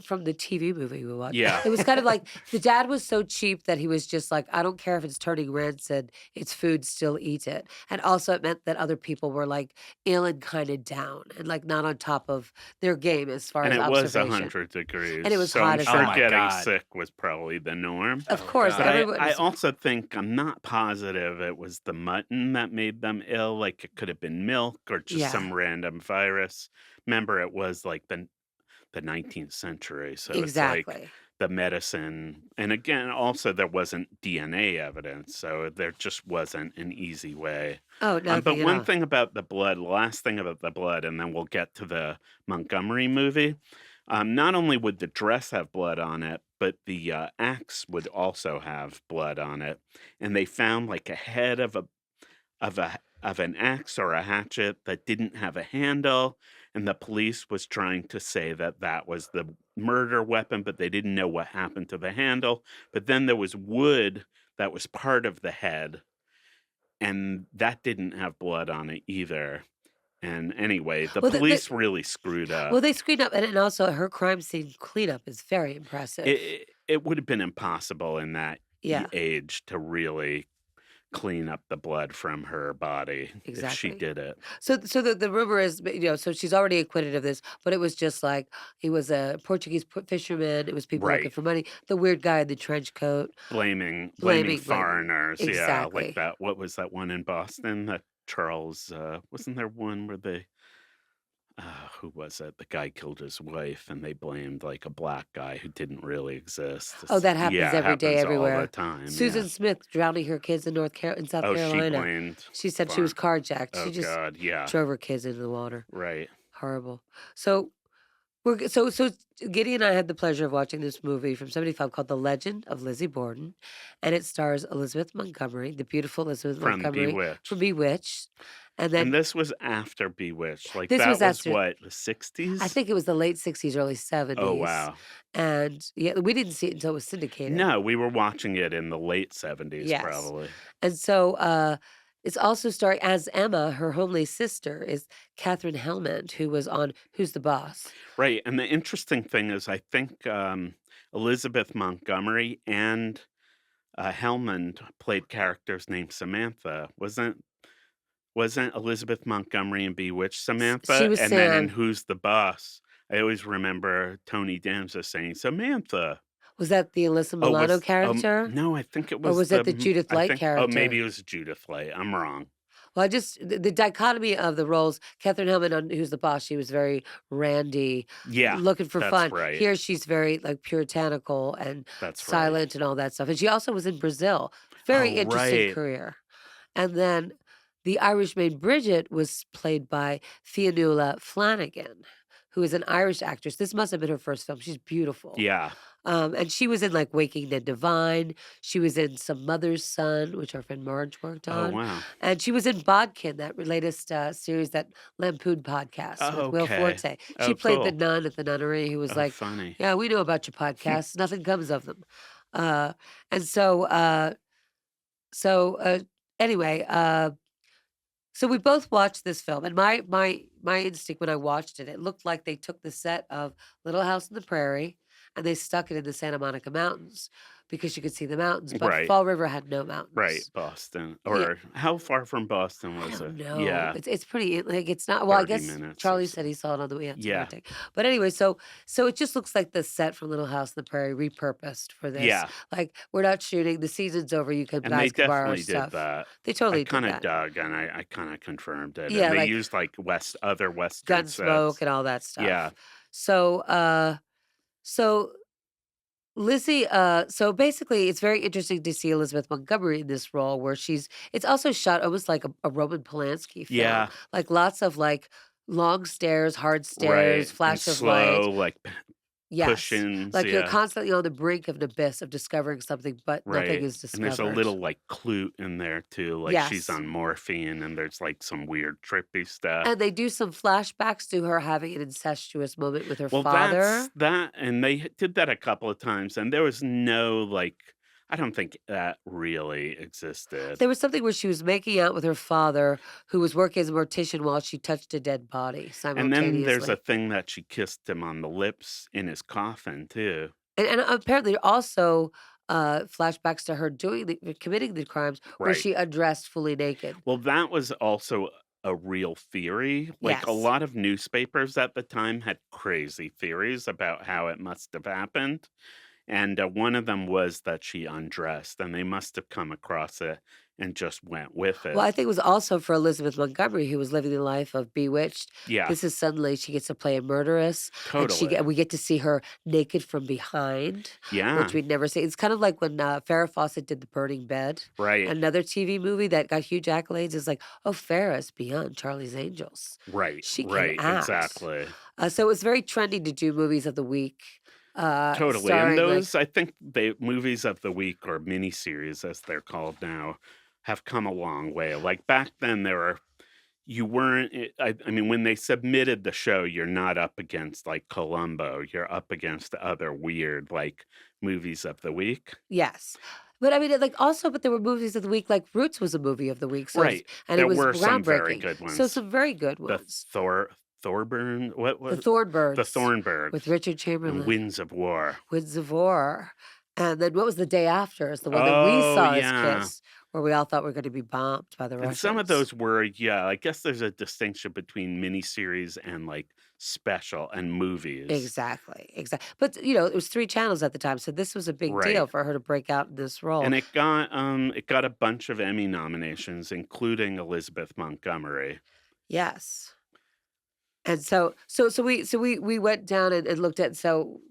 Speaker 1: from the TV movie we watched.
Speaker 2: Yeah.
Speaker 1: It was kind of like the dad was so cheap that he was just like, I don't care if it's turning rancid, it's food, still eat it. And also, it meant that other people were like ill and kind of down and like not on top of their game as far
Speaker 2: And
Speaker 1: as
Speaker 2: it was
Speaker 1: observation.
Speaker 2: 100 degrees,
Speaker 1: And it was
Speaker 2: so I'm
Speaker 1: hot as
Speaker 3: oh
Speaker 2: sure
Speaker 3: my
Speaker 1: hell.
Speaker 2: getting
Speaker 3: god,
Speaker 2: sick was probably the norm.
Speaker 1: Of
Speaker 3: oh
Speaker 1: course,
Speaker 2: But
Speaker 3: god,
Speaker 1: everyone
Speaker 2: I
Speaker 1: was.
Speaker 2: also think I'm not positive it was the mutton that made them ill, like, it could have been milk or just
Speaker 1: Yeah,
Speaker 2: some random virus. Remember, it was, like, the 19th century, so it's like
Speaker 1: exactly.
Speaker 2: the medicine and again, also, there wasn't DNA evidence, so there just wasn't an easy way.
Speaker 1: Oh,
Speaker 2: But
Speaker 1: nothing at
Speaker 2: one
Speaker 1: all.
Speaker 2: thing about the blood last thing about the blood, and then we'll get to the Montgomery movie, not only would the dress have blood on it, but the, axe would also have blood on it, and they found, like, a head of an axe or a hatchet that didn't have a handle, and the police was trying to say that that was the murder weapon, but they didn't know what happened to the handle. But then there was wood that was part of the head, and that didn't have blood on it either. And anyway, the
Speaker 1: Well,
Speaker 2: police really screwed
Speaker 1: well,
Speaker 2: up.
Speaker 1: they screened up, and also her crime scene cleanup is very
Speaker 2: It,
Speaker 1: impressive.
Speaker 2: it would have been impossible in that
Speaker 1: Yeah,
Speaker 2: age to really clean up the blood from her body if she
Speaker 1: exactly.
Speaker 2: did it.
Speaker 1: So the rumor is, so she's already acquitted of this, but it was just like he was a Portuguese fisherman. It was people looking
Speaker 2: Right.
Speaker 1: for money. The weird guy in the trench coat,
Speaker 2: Blaming
Speaker 1: blaming.
Speaker 2: foreigners, yeah, like
Speaker 1: Exactly.
Speaker 2: that what was that one in Boston that Charles, wasn't there one where they who was it? The guy killed his wife and they blamed, like, a black guy who didn't really exist.
Speaker 1: Oh, that happens
Speaker 2: Yeah, it
Speaker 1: every day,
Speaker 2: happens all the
Speaker 1: everywhere.
Speaker 2: time, yeah.
Speaker 1: Susan Smith drowning her kids in in South
Speaker 2: Oh, she
Speaker 1: Carolina.
Speaker 2: blamed
Speaker 1: She said she was
Speaker 2: farm
Speaker 1: carjacked. She
Speaker 2: oh
Speaker 1: just
Speaker 2: god, yeah,
Speaker 1: drove her kids into the water.
Speaker 2: right.
Speaker 1: Horrible. So so Giddy and I had the pleasure of watching this movie from '75 called The Legend of Lizzie Borden, and it stars Elizabeth Montgomery, the beautiful Elizabeth
Speaker 2: From
Speaker 1: Montgomery from
Speaker 2: Bewitched.
Speaker 1: Bewitched, and
Speaker 2: And
Speaker 1: then
Speaker 2: this was after Bewitched, like,
Speaker 1: this
Speaker 2: that
Speaker 1: was
Speaker 2: was
Speaker 1: after.
Speaker 2: what, the
Speaker 1: I
Speaker 2: 60s?
Speaker 1: think it was the late '60s, early
Speaker 2: Oh,
Speaker 1: '70s,
Speaker 2: wow.
Speaker 1: and yeah, we didn't see it until it was syndicated.
Speaker 2: No, we were watching it in the late '70s
Speaker 1: Yes.
Speaker 2: probably.
Speaker 1: And so, it's also starring as Emma, her homely sister is Catherine Hellman, who was on Who's the Boss?
Speaker 2: Right, and the interesting thing is I think, Elizabeth Montgomery and, Hellman played characters named Samantha. Wasn't Elizabeth Montgomery in Bewitched
Speaker 1: She
Speaker 2: Samantha?
Speaker 1: was
Speaker 2: And then in
Speaker 1: Sam.
Speaker 2: Who's the Boss, I always remember Tony Danza saying, "Samantha."
Speaker 1: Was that the Alyssa Milano character?
Speaker 2: No, I think it
Speaker 1: Or
Speaker 2: was
Speaker 1: was that the Judith
Speaker 2: I
Speaker 1: Light
Speaker 2: think, oh, maybe
Speaker 1: character?
Speaker 2: it was Judith Light. I'm wrong.
Speaker 1: Well, I just the dichotomy of the roles, Catherine Hellman on Who's the Boss, she was very randy,
Speaker 2: Yeah,
Speaker 1: looking for
Speaker 2: that's
Speaker 1: fun.
Speaker 2: right.
Speaker 1: Here, she's very, like, puritanical and
Speaker 2: That's right.
Speaker 1: silent and all that stuff, and she also was in Brazil. Very
Speaker 2: Oh,
Speaker 1: interesting
Speaker 2: right.
Speaker 1: career. And then the Irish maid Bridget was played by Fionnuala Flanagan, who is an Irish actress. This must have been her first film. She's beautiful.
Speaker 2: Yeah.
Speaker 1: And she was in like Waking the Divine. She was in Some Mother's Son, which our friend Marge worked
Speaker 2: Oh,
Speaker 1: on.
Speaker 2: wow.
Speaker 1: And she was in Bodkin, that latest series, that Lampoon podcast
Speaker 2: Oh,
Speaker 1: with Will
Speaker 2: okay.
Speaker 1: Forte. She
Speaker 2: Oh,
Speaker 1: played the
Speaker 2: cool.
Speaker 1: nun at the nunnery who was
Speaker 2: Oh,
Speaker 1: like,
Speaker 2: funny.
Speaker 1: "Yeah, we know about your podcasts. Nothing comes of them." Uh, and so anyway, so we both watched this film, and my instinct when I watched it, it looked like they took the set of Little House on the Prairie and they stuck it in the Santa Monica Mountains because you could see the mountains, but
Speaker 2: Right.
Speaker 1: Fall River had no
Speaker 2: Right,
Speaker 1: mountains.
Speaker 2: Boston.
Speaker 1: Yeah,
Speaker 2: Or how far from Boston
Speaker 1: I
Speaker 2: was
Speaker 1: don't
Speaker 2: it?
Speaker 1: know.
Speaker 2: Yeah,
Speaker 1: It's pretty like it's not well, I
Speaker 2: 30
Speaker 1: guess
Speaker 2: minutes or
Speaker 1: Charlie
Speaker 2: so.
Speaker 1: said he saw it on the way out to
Speaker 2: Yeah.
Speaker 1: Atlantic. But anyway, so it just looks like the set from Little House on the Prairie repurposed for this.
Speaker 2: Yeah.
Speaker 1: Like we're not shooting, the season's over, you can
Speaker 2: And they
Speaker 1: guys can borrow our
Speaker 2: definitely did
Speaker 1: stuff.
Speaker 2: that.
Speaker 1: They
Speaker 2: I
Speaker 1: totally did
Speaker 2: kinda
Speaker 1: that.
Speaker 2: dug and I kinda confirmed it. And
Speaker 1: Yeah,
Speaker 2: they
Speaker 1: like
Speaker 2: used like other Western
Speaker 1: Gunsmoke
Speaker 2: sets.
Speaker 1: and all that
Speaker 2: Yeah.
Speaker 1: stuff. So, so Lizzie, so basically, it's very interesting to see Elizabeth Montgomery in this role where it's also shot almost like a Roman Polanski film,
Speaker 2: Yeah.
Speaker 1: like lots of like long stairs, hard stairs,
Speaker 2: Right. And
Speaker 1: flash of light.
Speaker 2: slow, like
Speaker 1: Yes,
Speaker 2: push-ins.
Speaker 1: like you're
Speaker 2: Yeah.
Speaker 1: constantly on the brink of an abyss of discovering something, but nothing
Speaker 2: Right.
Speaker 1: is
Speaker 2: And there's a
Speaker 1: discovered.
Speaker 2: little like clue in there too. Like she's
Speaker 1: Yes.
Speaker 2: on morphine and there's like some weird trippy stuff.
Speaker 1: And they do some flashbacks to her having an incestuous moment with her
Speaker 2: Well, that's
Speaker 1: father.
Speaker 2: that, and they did that a couple of times, and there was no, like I don't think that really existed.
Speaker 1: There was something where she was making out with her father, who was working as a mortician while she touched a dead body
Speaker 2: And then there's a
Speaker 1: simultaneously.
Speaker 2: thing that she kissed him on the lips in his coffin too.
Speaker 1: And apparently also, flashbacks to her committing the crimes where
Speaker 2: Right.
Speaker 1: she undressed fully naked.
Speaker 2: Well, that was also a real theory. Like, a
Speaker 1: Yes.
Speaker 2: lot of newspapers at the time had crazy theories about how it must have happened, and, one of them was that she undressed, and they must have come across it and just went with
Speaker 1: Well,
Speaker 2: it.
Speaker 1: I think it was also for Elizabeth Montgomery, who was living the life of Bewitched.
Speaker 2: Yeah,
Speaker 1: This is suddenly she gets to play a murderess, and
Speaker 2: totally.
Speaker 1: we get to see her naked from behind, which
Speaker 2: Yeah,
Speaker 1: we'd never see. It's kind of like when Farrah Fawcett did The Burning Bed,
Speaker 2: right,
Speaker 1: another TV movie that got huge accolades. Is like, oh, Farrah's beyond Charlie's Angels. She can
Speaker 2: right,
Speaker 1: act.
Speaker 2: exactly.
Speaker 1: So it was very trendy to do movies of the week,
Speaker 2: Totally, and
Speaker 1: starring like
Speaker 2: those I think the movies of the week or miniseries, as they're called now, have come a long way. Like, back then, there were you weren't I mean, when they submitted the show, you're not up against, like, Columbo, you're up against other weird, like, movies of the week.
Speaker 1: yes. But I mean, like also, but there were movies of the week, like Roots was a movie of the week,
Speaker 2: Right,
Speaker 1: and it
Speaker 2: there
Speaker 1: was
Speaker 2: were some very
Speaker 1: groundbreaking.
Speaker 2: good
Speaker 1: So
Speaker 2: ones.
Speaker 1: some very good
Speaker 2: The
Speaker 1: ones.
Speaker 2: Thorburn what
Speaker 1: The
Speaker 2: was The
Speaker 1: Thornbirds with
Speaker 2: Thornburgs
Speaker 1: Richard
Speaker 2: and
Speaker 1: Chamberlain,
Speaker 2: Winds of War.
Speaker 1: Winds of War, and then what was The Day After is the one that we
Speaker 2: Oh,
Speaker 1: saw as
Speaker 2: yeah.
Speaker 1: kids, where we all thought we were going to be bombed by the
Speaker 2: And some of
Speaker 1: Russians.
Speaker 2: those were, yeah, I guess there's a distinction between miniseries and, like, special and movies.
Speaker 1: Exactly, exactly. But you know, it was 3 channels at the time, so this was a big
Speaker 2: Right.
Speaker 1: deal for her to break out in this role.
Speaker 2: And it got a bunch of Emmy nominations, including Elizabeth Montgomery.
Speaker 1: Yes. And so we went down and looked at so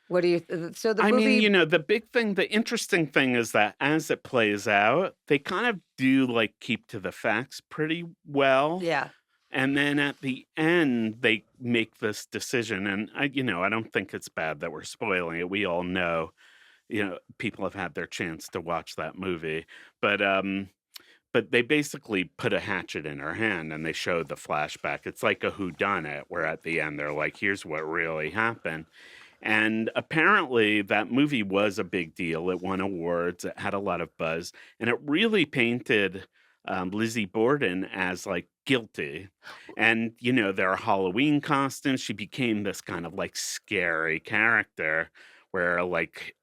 Speaker 1: what do you so the
Speaker 2: I mean,
Speaker 1: movie
Speaker 2: the interesting thing is that as it plays out, they kind of do, like, keep to the facts pretty well.
Speaker 1: yeah.
Speaker 2: And then at the end, they make this decision. And I don't think it's bad that we're spoiling it. We all know, people have had their chance to watch that movie. But they basically put a hatchet in her hand and they showed the flashback. It's like a whodunit, where at the end they're like, here's what really happened. And apparently that movie was a big deal. It won awards, it had a lot of buzz, and it really painted Lizzie Borden as like guilty. And, there are Halloween costumes. She became this kind of like scary character where, like,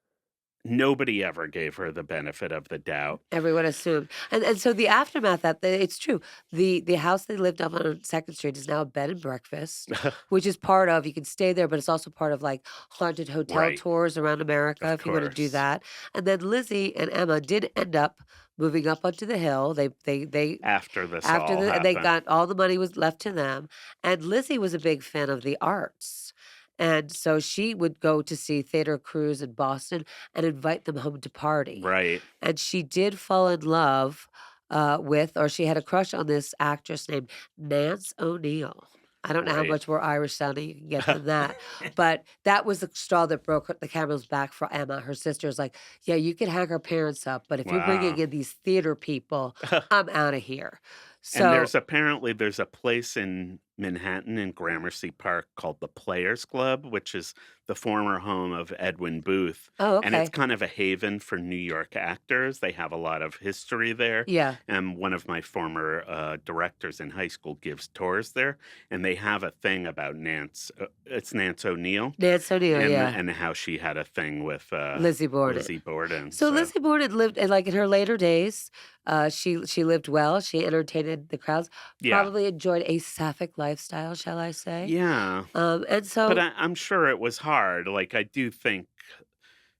Speaker 2: nobody ever gave her the benefit of the doubt.
Speaker 1: Everyone assumed. And so the aftermath that it's true. The house they lived on 2nd Street is now a bed and breakfast, which is part of you can stay there, but it's also part of, like, haunted hotel
Speaker 2: Right,
Speaker 1: tours around America
Speaker 2: of
Speaker 1: if you wanna do
Speaker 2: course.
Speaker 1: that. And then Lizzie and Emma did end up moving up onto the hill. They
Speaker 2: After this
Speaker 1: after
Speaker 2: all
Speaker 1: the and they
Speaker 2: happened.
Speaker 1: got all the money was left to them, and Lizzie was a big fan of the arts, and so she would go to see theater crews in Boston and invite them home to party,
Speaker 2: Right,
Speaker 1: and she did fall in love, with or she had a crush on this actress named Nance O'Neil. I don't know how
Speaker 2: right.
Speaker 1: much more Irish sounding you can get than that, but that was the straw that broke the camel's back for Emma. Her sister's like, "Yeah, you can hang our parents up, but if you're bringing
Speaker 2: Wow.
Speaker 1: in these theater people, I'm outta here."
Speaker 2: And
Speaker 1: So
Speaker 2: there's a place in Manhattan in Gramercy Park called the Players Club, which is the former home of Edwin Booth,
Speaker 1: oh,
Speaker 2: and it's
Speaker 1: okay.
Speaker 2: kind of a haven for New York actors. They have a lot of history there,
Speaker 1: Yeah.
Speaker 2: and one of my former directors in high school gives tours there, and they have a thing about Nance. It's Nance O'Neill,
Speaker 1: Nance O'Neil, yeah.
Speaker 2: and how she had a thing with
Speaker 1: Lizzie Borden.
Speaker 2: Lizzie Borden.
Speaker 1: So
Speaker 2: So
Speaker 1: Lizzie Borden lived and, like, in her later days, she lived well, she entertained the crowds,
Speaker 2: yeah,
Speaker 1: probably enjoyed a sapphic lifestyle, shall I say.
Speaker 2: yeah.
Speaker 1: And
Speaker 2: But
Speaker 1: so
Speaker 2: I'm sure it was hard. Like, I do think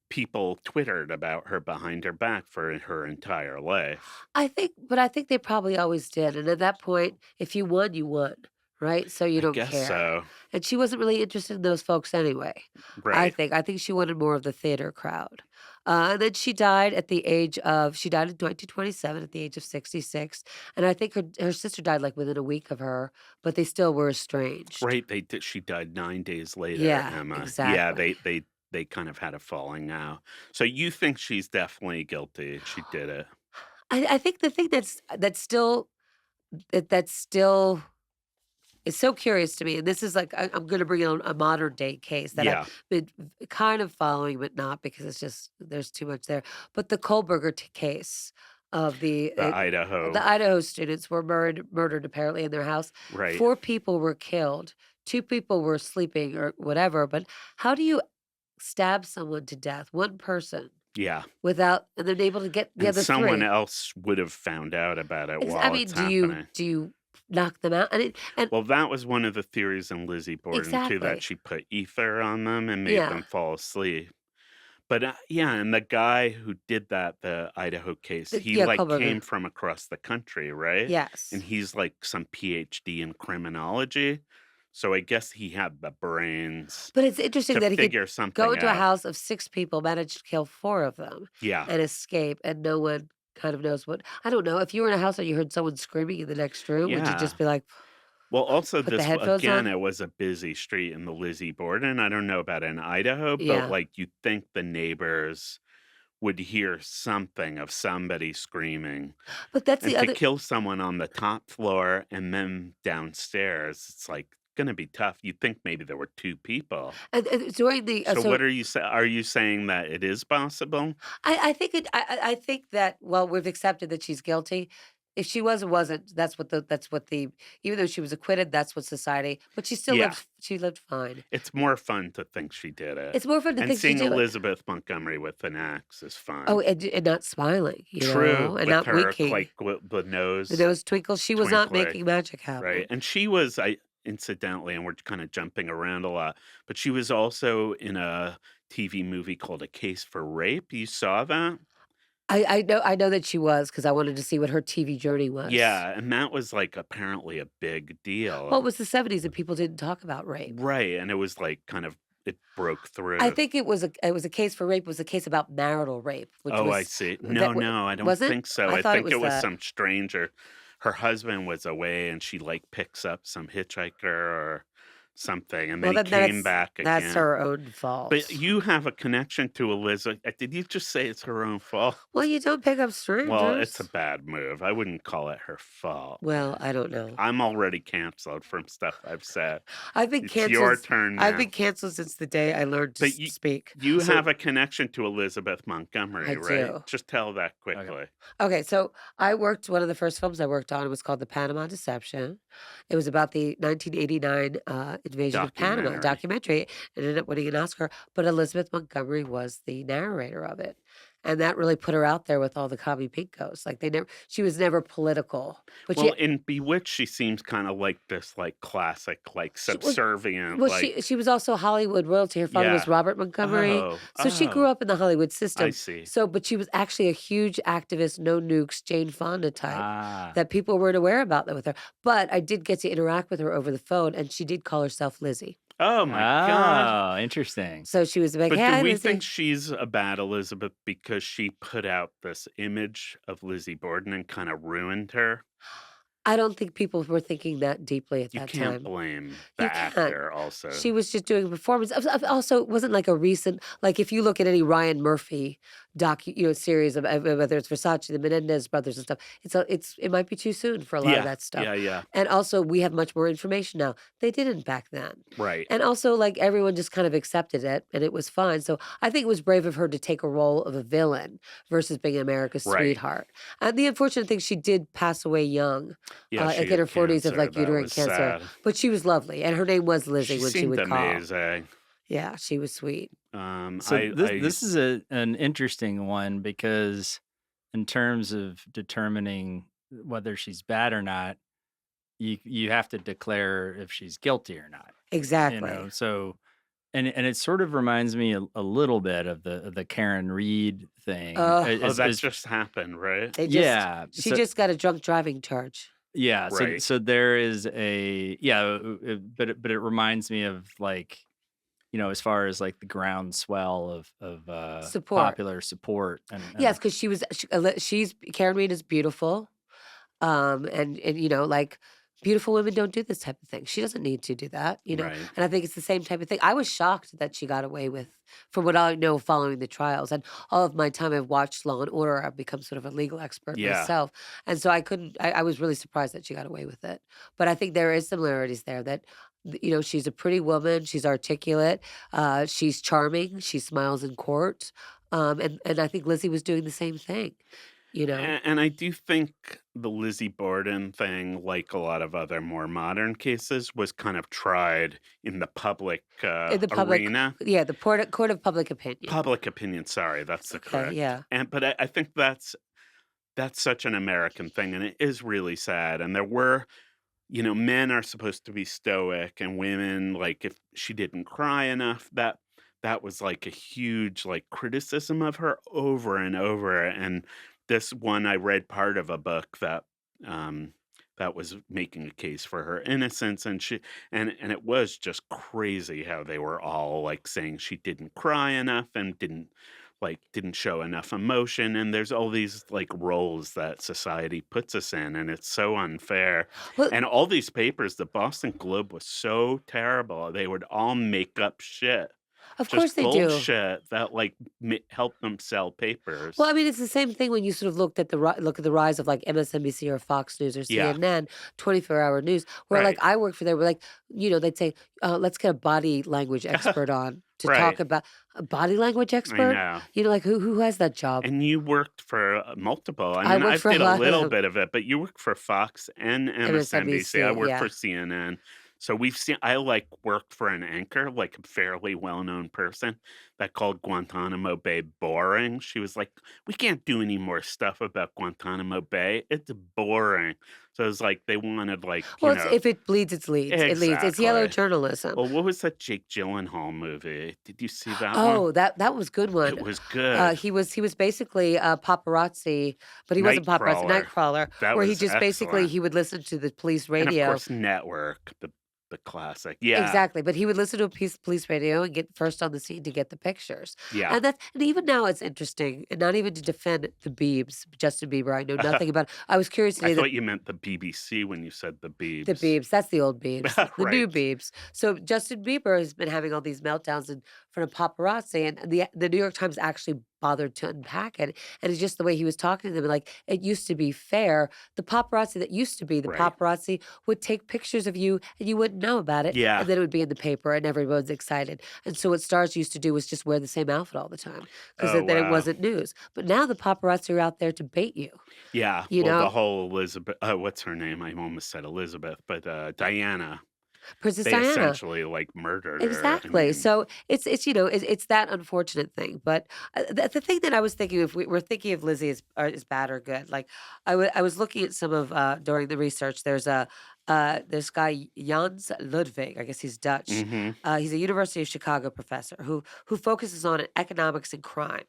Speaker 2: people twittered about her behind her back for her entire life.
Speaker 1: I think they probably always did, and at that point, if you won, right? So you
Speaker 2: I
Speaker 1: don't
Speaker 2: guess
Speaker 1: care.
Speaker 2: so.
Speaker 1: And she wasn't really interested in those folks anyway,
Speaker 2: Right.
Speaker 1: I think she wanted more of the theater crowd. And then she died in 1927 at the age of 66, and I think her sister died, like, within a week of her, but they still were estranged.
Speaker 2: Right, they did she died 9 days later,
Speaker 1: Yeah,
Speaker 2: Emma. Yeah,
Speaker 1: exactly.
Speaker 2: they kind of had a falling out. So you think she's definitely guilty, she did it.
Speaker 1: I think the thing that's still is so curious to me, and this is like I'm gonna bring in a modern day case that I've
Speaker 2: Yeah,
Speaker 1: been kind of following, but not because it's just there's too much there. But the Kohlberger case of
Speaker 2: the Idaho.
Speaker 1: the Idaho students were murdered apparently in their house.
Speaker 2: Right.
Speaker 1: 4 people were killed. 2 people were sleeping or whatever. But how do you stab someone to death, one person,
Speaker 2: Yeah,
Speaker 1: without and then able to get the
Speaker 2: and
Speaker 1: other
Speaker 2: someone
Speaker 1: 3?
Speaker 2: else would have found out about it
Speaker 1: I
Speaker 2: while
Speaker 1: mean,
Speaker 2: it's happening.
Speaker 1: do you knock them out? And
Speaker 2: Well, that was one of the theories in Lizzie Borden too, that
Speaker 1: exactly.
Speaker 2: she put ether on them and made
Speaker 1: Yeah.
Speaker 2: them fall asleep. But, yeah, and the guy who did that, the Idaho case, he,
Speaker 1: Yeah,
Speaker 2: like,
Speaker 1: Kohlberger.
Speaker 2: came from across the country, right? And
Speaker 1: Yes.
Speaker 2: he's, like, some PhD in criminology, so I guess he had the brains
Speaker 1: But it's interesting
Speaker 2: to
Speaker 1: that he could
Speaker 2: figure
Speaker 1: go
Speaker 2: something
Speaker 1: into a
Speaker 2: out.
Speaker 1: house of 6 people, manage to kill 4 of them,
Speaker 2: Yeah,
Speaker 1: and escape, and no one kind of knows what I don't know, if you were in a house and you heard someone screaming in the next room, would you
Speaker 2: yeah.
Speaker 1: just be like,
Speaker 2: Well, also
Speaker 1: put the
Speaker 2: this
Speaker 1: headphones
Speaker 2: again,
Speaker 1: on?
Speaker 2: it was a busy street in the Lizzie Borden. I don't know about in Idaho, but,
Speaker 1: Yeah.
Speaker 2: like, you'd think the neighbors would hear something of somebody screaming.
Speaker 1: But that's the
Speaker 2: And to
Speaker 1: other
Speaker 2: kill someone on the top floor and then downstairs, it's, like, gonna be tough. You'd think maybe there were 2 people.
Speaker 1: and during the
Speaker 2: So
Speaker 1: so
Speaker 2: what are you saying that it is possible?
Speaker 1: I think I think that, well, we've accepted that she's guilty. If she was or wasn't, that's what the even though she was acquitted, that's what society but
Speaker 2: Yeah,
Speaker 1: she lived fine.
Speaker 2: it's more fun to think she did it.
Speaker 1: It's more fun to
Speaker 2: And
Speaker 1: think she
Speaker 2: seeing
Speaker 1: did it.
Speaker 2: Elizabeth Montgomery with an axe is
Speaker 1: Oh,
Speaker 2: fun.
Speaker 1: and not smiling,
Speaker 2: True,
Speaker 1: and
Speaker 2: with
Speaker 1: not
Speaker 2: her,
Speaker 1: winking.
Speaker 2: like, the
Speaker 1: The
Speaker 2: nose
Speaker 1: nose twinkle, she was not
Speaker 2: twinkling,
Speaker 1: making magic
Speaker 2: right?
Speaker 1: happen.
Speaker 2: And she was I incidentally, and we're kinda jumping around a lot, but she was also in a TV movie called A Case for Rape. You saw that?
Speaker 1: I know that she was because I wanted to see what her TV journey was.
Speaker 2: Yeah, and that was, like, apparently a big deal.
Speaker 1: Well, it was the '70s and people didn't talk about rape.
Speaker 2: Right, and it was, like, kind of it broke
Speaker 1: I
Speaker 2: through.
Speaker 1: think it was a case for rape, it was a case about marital rape, which
Speaker 2: Oh, I
Speaker 1: was
Speaker 2: see.
Speaker 1: that
Speaker 2: No, no, I don't
Speaker 1: was it?
Speaker 2: think so.
Speaker 1: I
Speaker 2: I
Speaker 1: thought it
Speaker 2: think it
Speaker 1: was
Speaker 2: was
Speaker 1: that.
Speaker 2: some stranger. Her husband was away, and she, like, picks up some hitchhiker or something, and then
Speaker 1: Well,
Speaker 2: he
Speaker 1: then
Speaker 2: came back
Speaker 1: that's
Speaker 2: again.
Speaker 1: her own
Speaker 2: But
Speaker 1: fault.
Speaker 2: you have a connection to Elizabeth. Did you just say it's her own fault?
Speaker 1: Well, you don't pick up
Speaker 2: Well, it's a
Speaker 1: strangers.
Speaker 2: bad move. I wouldn't call it her fault.
Speaker 1: Well, I don't know.
Speaker 2: I'm already canceled from stuff I've said.
Speaker 1: I've been
Speaker 2: It's your
Speaker 1: canceled
Speaker 2: turn
Speaker 1: I've
Speaker 2: now.
Speaker 1: been canceled since the day I learned to
Speaker 2: But
Speaker 1: speak.
Speaker 2: you
Speaker 1: So
Speaker 2: have a connection to Elizabeth
Speaker 1: I
Speaker 2: Montgomery, right?
Speaker 1: do.
Speaker 2: Just tell that
Speaker 3: Okay.
Speaker 2: quickly.
Speaker 1: Okay, so one of the first films I worked on was called The Panama Deception. It was about the 1989 Invasion of Panama
Speaker 2: Documentary.
Speaker 1: documentary. It ended up winning an Oscar, but Elizabeth Montgomery was the narrator of it. And that really put her out there with all the Commie Pinkos. Like she was never political, but
Speaker 2: Well, in Bewitched, she seems kinda like this, like, classic, like,
Speaker 1: she was
Speaker 2: subservient,
Speaker 1: well,
Speaker 2: like
Speaker 1: she was also Hollywood royalty. Her father was
Speaker 2: yeah.
Speaker 1: Robert Montgomery,
Speaker 2: Oh,
Speaker 1: so she grew
Speaker 2: oh,
Speaker 1: up in the Hollywood
Speaker 2: I
Speaker 1: system.
Speaker 2: see.
Speaker 1: But she was actually a huge activist, no nukes, Jane Fonda type
Speaker 3: Ah.
Speaker 1: that people weren't aware about that with her. But I did get to interact with her over the phone, and she did call herself Lizzie.
Speaker 2: Oh my god.
Speaker 3: Oh, interesting.
Speaker 1: So she was like,
Speaker 2: But do
Speaker 1: "Hey,
Speaker 2: we think
Speaker 1: Lizzie."
Speaker 2: she's a bad Elizabeth because she put out this image of Lizzie Borden and kinda ruined her?
Speaker 1: I don't think people were thinking that deeply at
Speaker 2: You
Speaker 1: that
Speaker 2: can't
Speaker 1: time.
Speaker 2: blame the
Speaker 1: You can't.
Speaker 2: actor also.
Speaker 1: She was just doing a performance. Also, it wasn't like a recent like if you look at any Ryan Murphy series of whether it's Versace, the Menendez brothers and stuff, it might be too soon for a lot of
Speaker 2: Yeah.
Speaker 1: that stuff.
Speaker 2: Yeah, yeah.
Speaker 1: And also, we have much more information now. They didn't back then.
Speaker 2: Right.
Speaker 1: And also, like everyone just kind of accepted it, and it was fine. So I think it was brave of her to take a role of a villain versus being America's
Speaker 2: Right.
Speaker 1: sweetheart. And the unfortunate thing, she did pass away young,
Speaker 2: Yeah,
Speaker 1: like
Speaker 2: she
Speaker 1: in
Speaker 2: had
Speaker 1: her 40s of
Speaker 2: cancer,
Speaker 1: like
Speaker 2: that
Speaker 1: uterine
Speaker 2: was
Speaker 1: cancer.
Speaker 2: sad.
Speaker 1: But she was lovely, and her name was Lizzie
Speaker 2: She
Speaker 1: when she
Speaker 2: seemed
Speaker 1: would call.
Speaker 2: amazing.
Speaker 1: Yeah, she was sweet.
Speaker 3: So this
Speaker 2: I
Speaker 3: this is an interesting one because in terms of determining whether she's bad or not, you have to declare if she's guilty or not.
Speaker 1: Exactly.
Speaker 3: So and it sort of reminds me a little bit of the Karen Reed thing.
Speaker 2: oh, that
Speaker 3: Is
Speaker 2: just happened, right?
Speaker 3: yeah.
Speaker 1: She just got a drunk driving charge.
Speaker 3: Yeah,
Speaker 2: Right.
Speaker 3: so there is but it reminds me of like, as far as like the groundswell of
Speaker 1: Support.
Speaker 3: popular support
Speaker 1: Yes,
Speaker 3: and
Speaker 1: because she's Karen Reed is beautiful. And like beautiful women don't do this type of thing. She doesn't need to do that.
Speaker 2: Right.
Speaker 1: And I think it's the same type of thing. I was shocked that she got away with, from what I know, following the trials. And all of my time I've watched Law and Order, I've become sort of a legal expert
Speaker 2: Yeah.
Speaker 1: myself. And so I was really surprised that she got away with it. But I think there is similarities there that. She's a pretty woman. She's articulate. She's charming. She smiles in court. And I think Lizzie was doing the same thing.
Speaker 2: And I do think the Lizzie Borden thing, like a lot of other more modern cases, was kind of tried in the public
Speaker 1: In the public,
Speaker 2: arena.
Speaker 1: yeah, the court of public opinion.
Speaker 2: Public opinion, sorry, that's the
Speaker 1: Okay,
Speaker 2: correct.
Speaker 1: yeah.
Speaker 2: But I think that's such an American thing, and it is really sad. And there were, men are supposed to be stoic, and women, like if she didn't cry enough, that was like a huge like criticism of her over and over. And this one, I read part of a book um, that was making a case for her innocence, and and it was just crazy how they were all like saying she didn't cry enough and didn't show enough emotion. And there's all these like roles that society puts us in, and it's so unfair.
Speaker 1: Well,
Speaker 2: And all these papers, the Boston Globe was so terrible. They would all make up shit,
Speaker 1: of course
Speaker 2: just
Speaker 1: they do.
Speaker 2: bullshit that like help them sell papers.
Speaker 1: Well, I mean, it's the same thing when you sort of looked at look at the rise of like MSNBC or Fox News or
Speaker 2: Yeah,
Speaker 1: CNN, 24-hour news, where like
Speaker 2: right,
Speaker 1: I worked for them, where like, they'd say, let's get a body language expert on to talk
Speaker 2: right.
Speaker 1: about a body language
Speaker 2: I
Speaker 1: expert.
Speaker 2: know.
Speaker 1: Like who has that job?
Speaker 2: And you worked for multiple. I
Speaker 1: I
Speaker 2: mean,
Speaker 1: worked
Speaker 2: I
Speaker 1: for a
Speaker 2: did a
Speaker 1: lot of
Speaker 2: little
Speaker 1: them.
Speaker 2: bit of it, but you worked for Fox and MSNBC. I
Speaker 1: MSNBC,
Speaker 2: worked for
Speaker 1: yeah.
Speaker 2: CNN. So I like worked for an anchor, like a fairly well-known person that called Guantanamo Bay boring. She was like, we can't do any more stuff about Guantanamo Bay. It's boring. So it's like they wanted like,
Speaker 1: Well, if it bleeds, it leads. It leads. It's yellow
Speaker 2: exactly.
Speaker 1: journalism.
Speaker 2: Well, what was that Jake Gyllenhaal movie? Did you see that one?
Speaker 1: Oh, that was a good one.
Speaker 2: It was good.
Speaker 1: He was basically a paparazzi, but he wasn't paparazzi,
Speaker 2: Nightcrawler.
Speaker 1: Nightcrawler,
Speaker 2: That
Speaker 1: where he
Speaker 2: was
Speaker 1: just basically
Speaker 2: excellent.
Speaker 1: he would listen to the police
Speaker 2: And of
Speaker 1: radio.
Speaker 2: course, Network, the classic. Yeah,
Speaker 1: Exactly, but he would listen to a police radio and get first on the scene to get the pictures.
Speaker 2: yeah.
Speaker 1: And even now it's interesting, and not even to defend the Biebs, Justin Bieber. I know nothing about. I was curious
Speaker 2: I
Speaker 1: today that
Speaker 2: thought you meant the BBC when you said the
Speaker 1: the
Speaker 2: Biebs.
Speaker 1: Biebs, that's the old Biebs, the new
Speaker 2: Right.
Speaker 1: Biebs. So Justin Bieber has been having all these meltdowns in front of paparazzi, and the New York Times actually bothered to unpack it. And it's just the way he was talking to them. Like it used to be fair. The paparazzi that used to be the
Speaker 2: Right.
Speaker 1: paparazzi would take pictures of you, and you wouldn't know about it,
Speaker 2: Yeah.
Speaker 1: and then it would be in the paper, and everyone's excited. And so what stars used to do was just wear the same outfit all the time because
Speaker 2: Oh,
Speaker 1: then it
Speaker 2: wow.
Speaker 1: wasn't news. But now the paparazzi are out there to bait you.
Speaker 2: Yeah.
Speaker 1: You
Speaker 2: Well, the
Speaker 1: know,
Speaker 2: whole Elizabeth, what's her name? I almost said Elizabeth, but Diana.
Speaker 1: Princess
Speaker 2: they
Speaker 1: Diana.
Speaker 2: essentially, like, murdered her. I
Speaker 1: Exactly.
Speaker 2: mean
Speaker 1: So it's that unfortunate thing. But the thing that I was thinking, if we're thinking of Lizzie as bad or good, like I was looking at some of during the research. There's a this guy Jans Ludwig. I guess he's Dutch.
Speaker 2: mhm,
Speaker 1: He's a University of Chicago professor who focuses on economics and crime,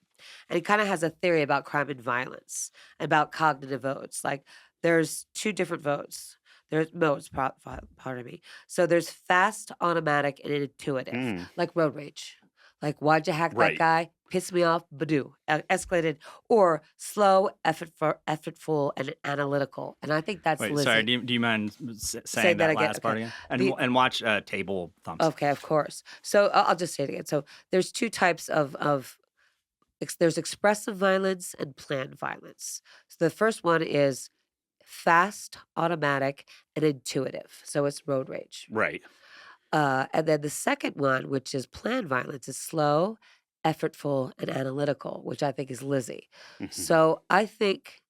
Speaker 1: and he kind of has a theory about crime and violence, about cognitive votes. Like there's two different votes. There's modes. Pardon me. So there's fast, automatic, and intuitive,
Speaker 2: mm,
Speaker 1: like road rage. Like, why'd you hack that
Speaker 2: right.
Speaker 1: guy? Piss me off, badoo, escalated, or slow, effortful, and analytical. And I think that's
Speaker 3: Wait, sorry.
Speaker 1: Lizzie.
Speaker 3: Do you mind
Speaker 1: Say
Speaker 3: saying
Speaker 1: that
Speaker 3: that
Speaker 1: again.
Speaker 3: last
Speaker 1: Okay.
Speaker 3: part again?
Speaker 1: The
Speaker 3: And watch table thumbs.
Speaker 1: okay, of course. So I'll just say it again. So there's two types of there's expressive violence and planned violence. So the first one is fast, automatic, and intuitive. So it's road rage.
Speaker 2: Right.
Speaker 1: And then the second one, which is planned violence, is slow, effortful, and analytical, which I think is Lizzie.
Speaker 2: Mhm.
Speaker 1: So I think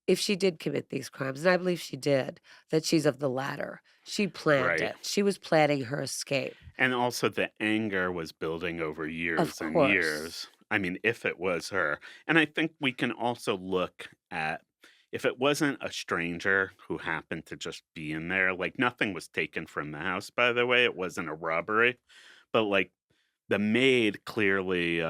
Speaker 1: if she did commit these crimes, and I believe she did, that she's of the latter. She planned
Speaker 2: Right.
Speaker 1: it. She was planning her escape.
Speaker 2: And also the anger was building over
Speaker 1: Of
Speaker 2: years and
Speaker 1: course.
Speaker 2: years. I mean, if it was her. And I think we can also look at if it wasn't a stranger who happened to just be in there, like nothing was taken from the house, by the way. It wasn't a robbery. But like the maid clearly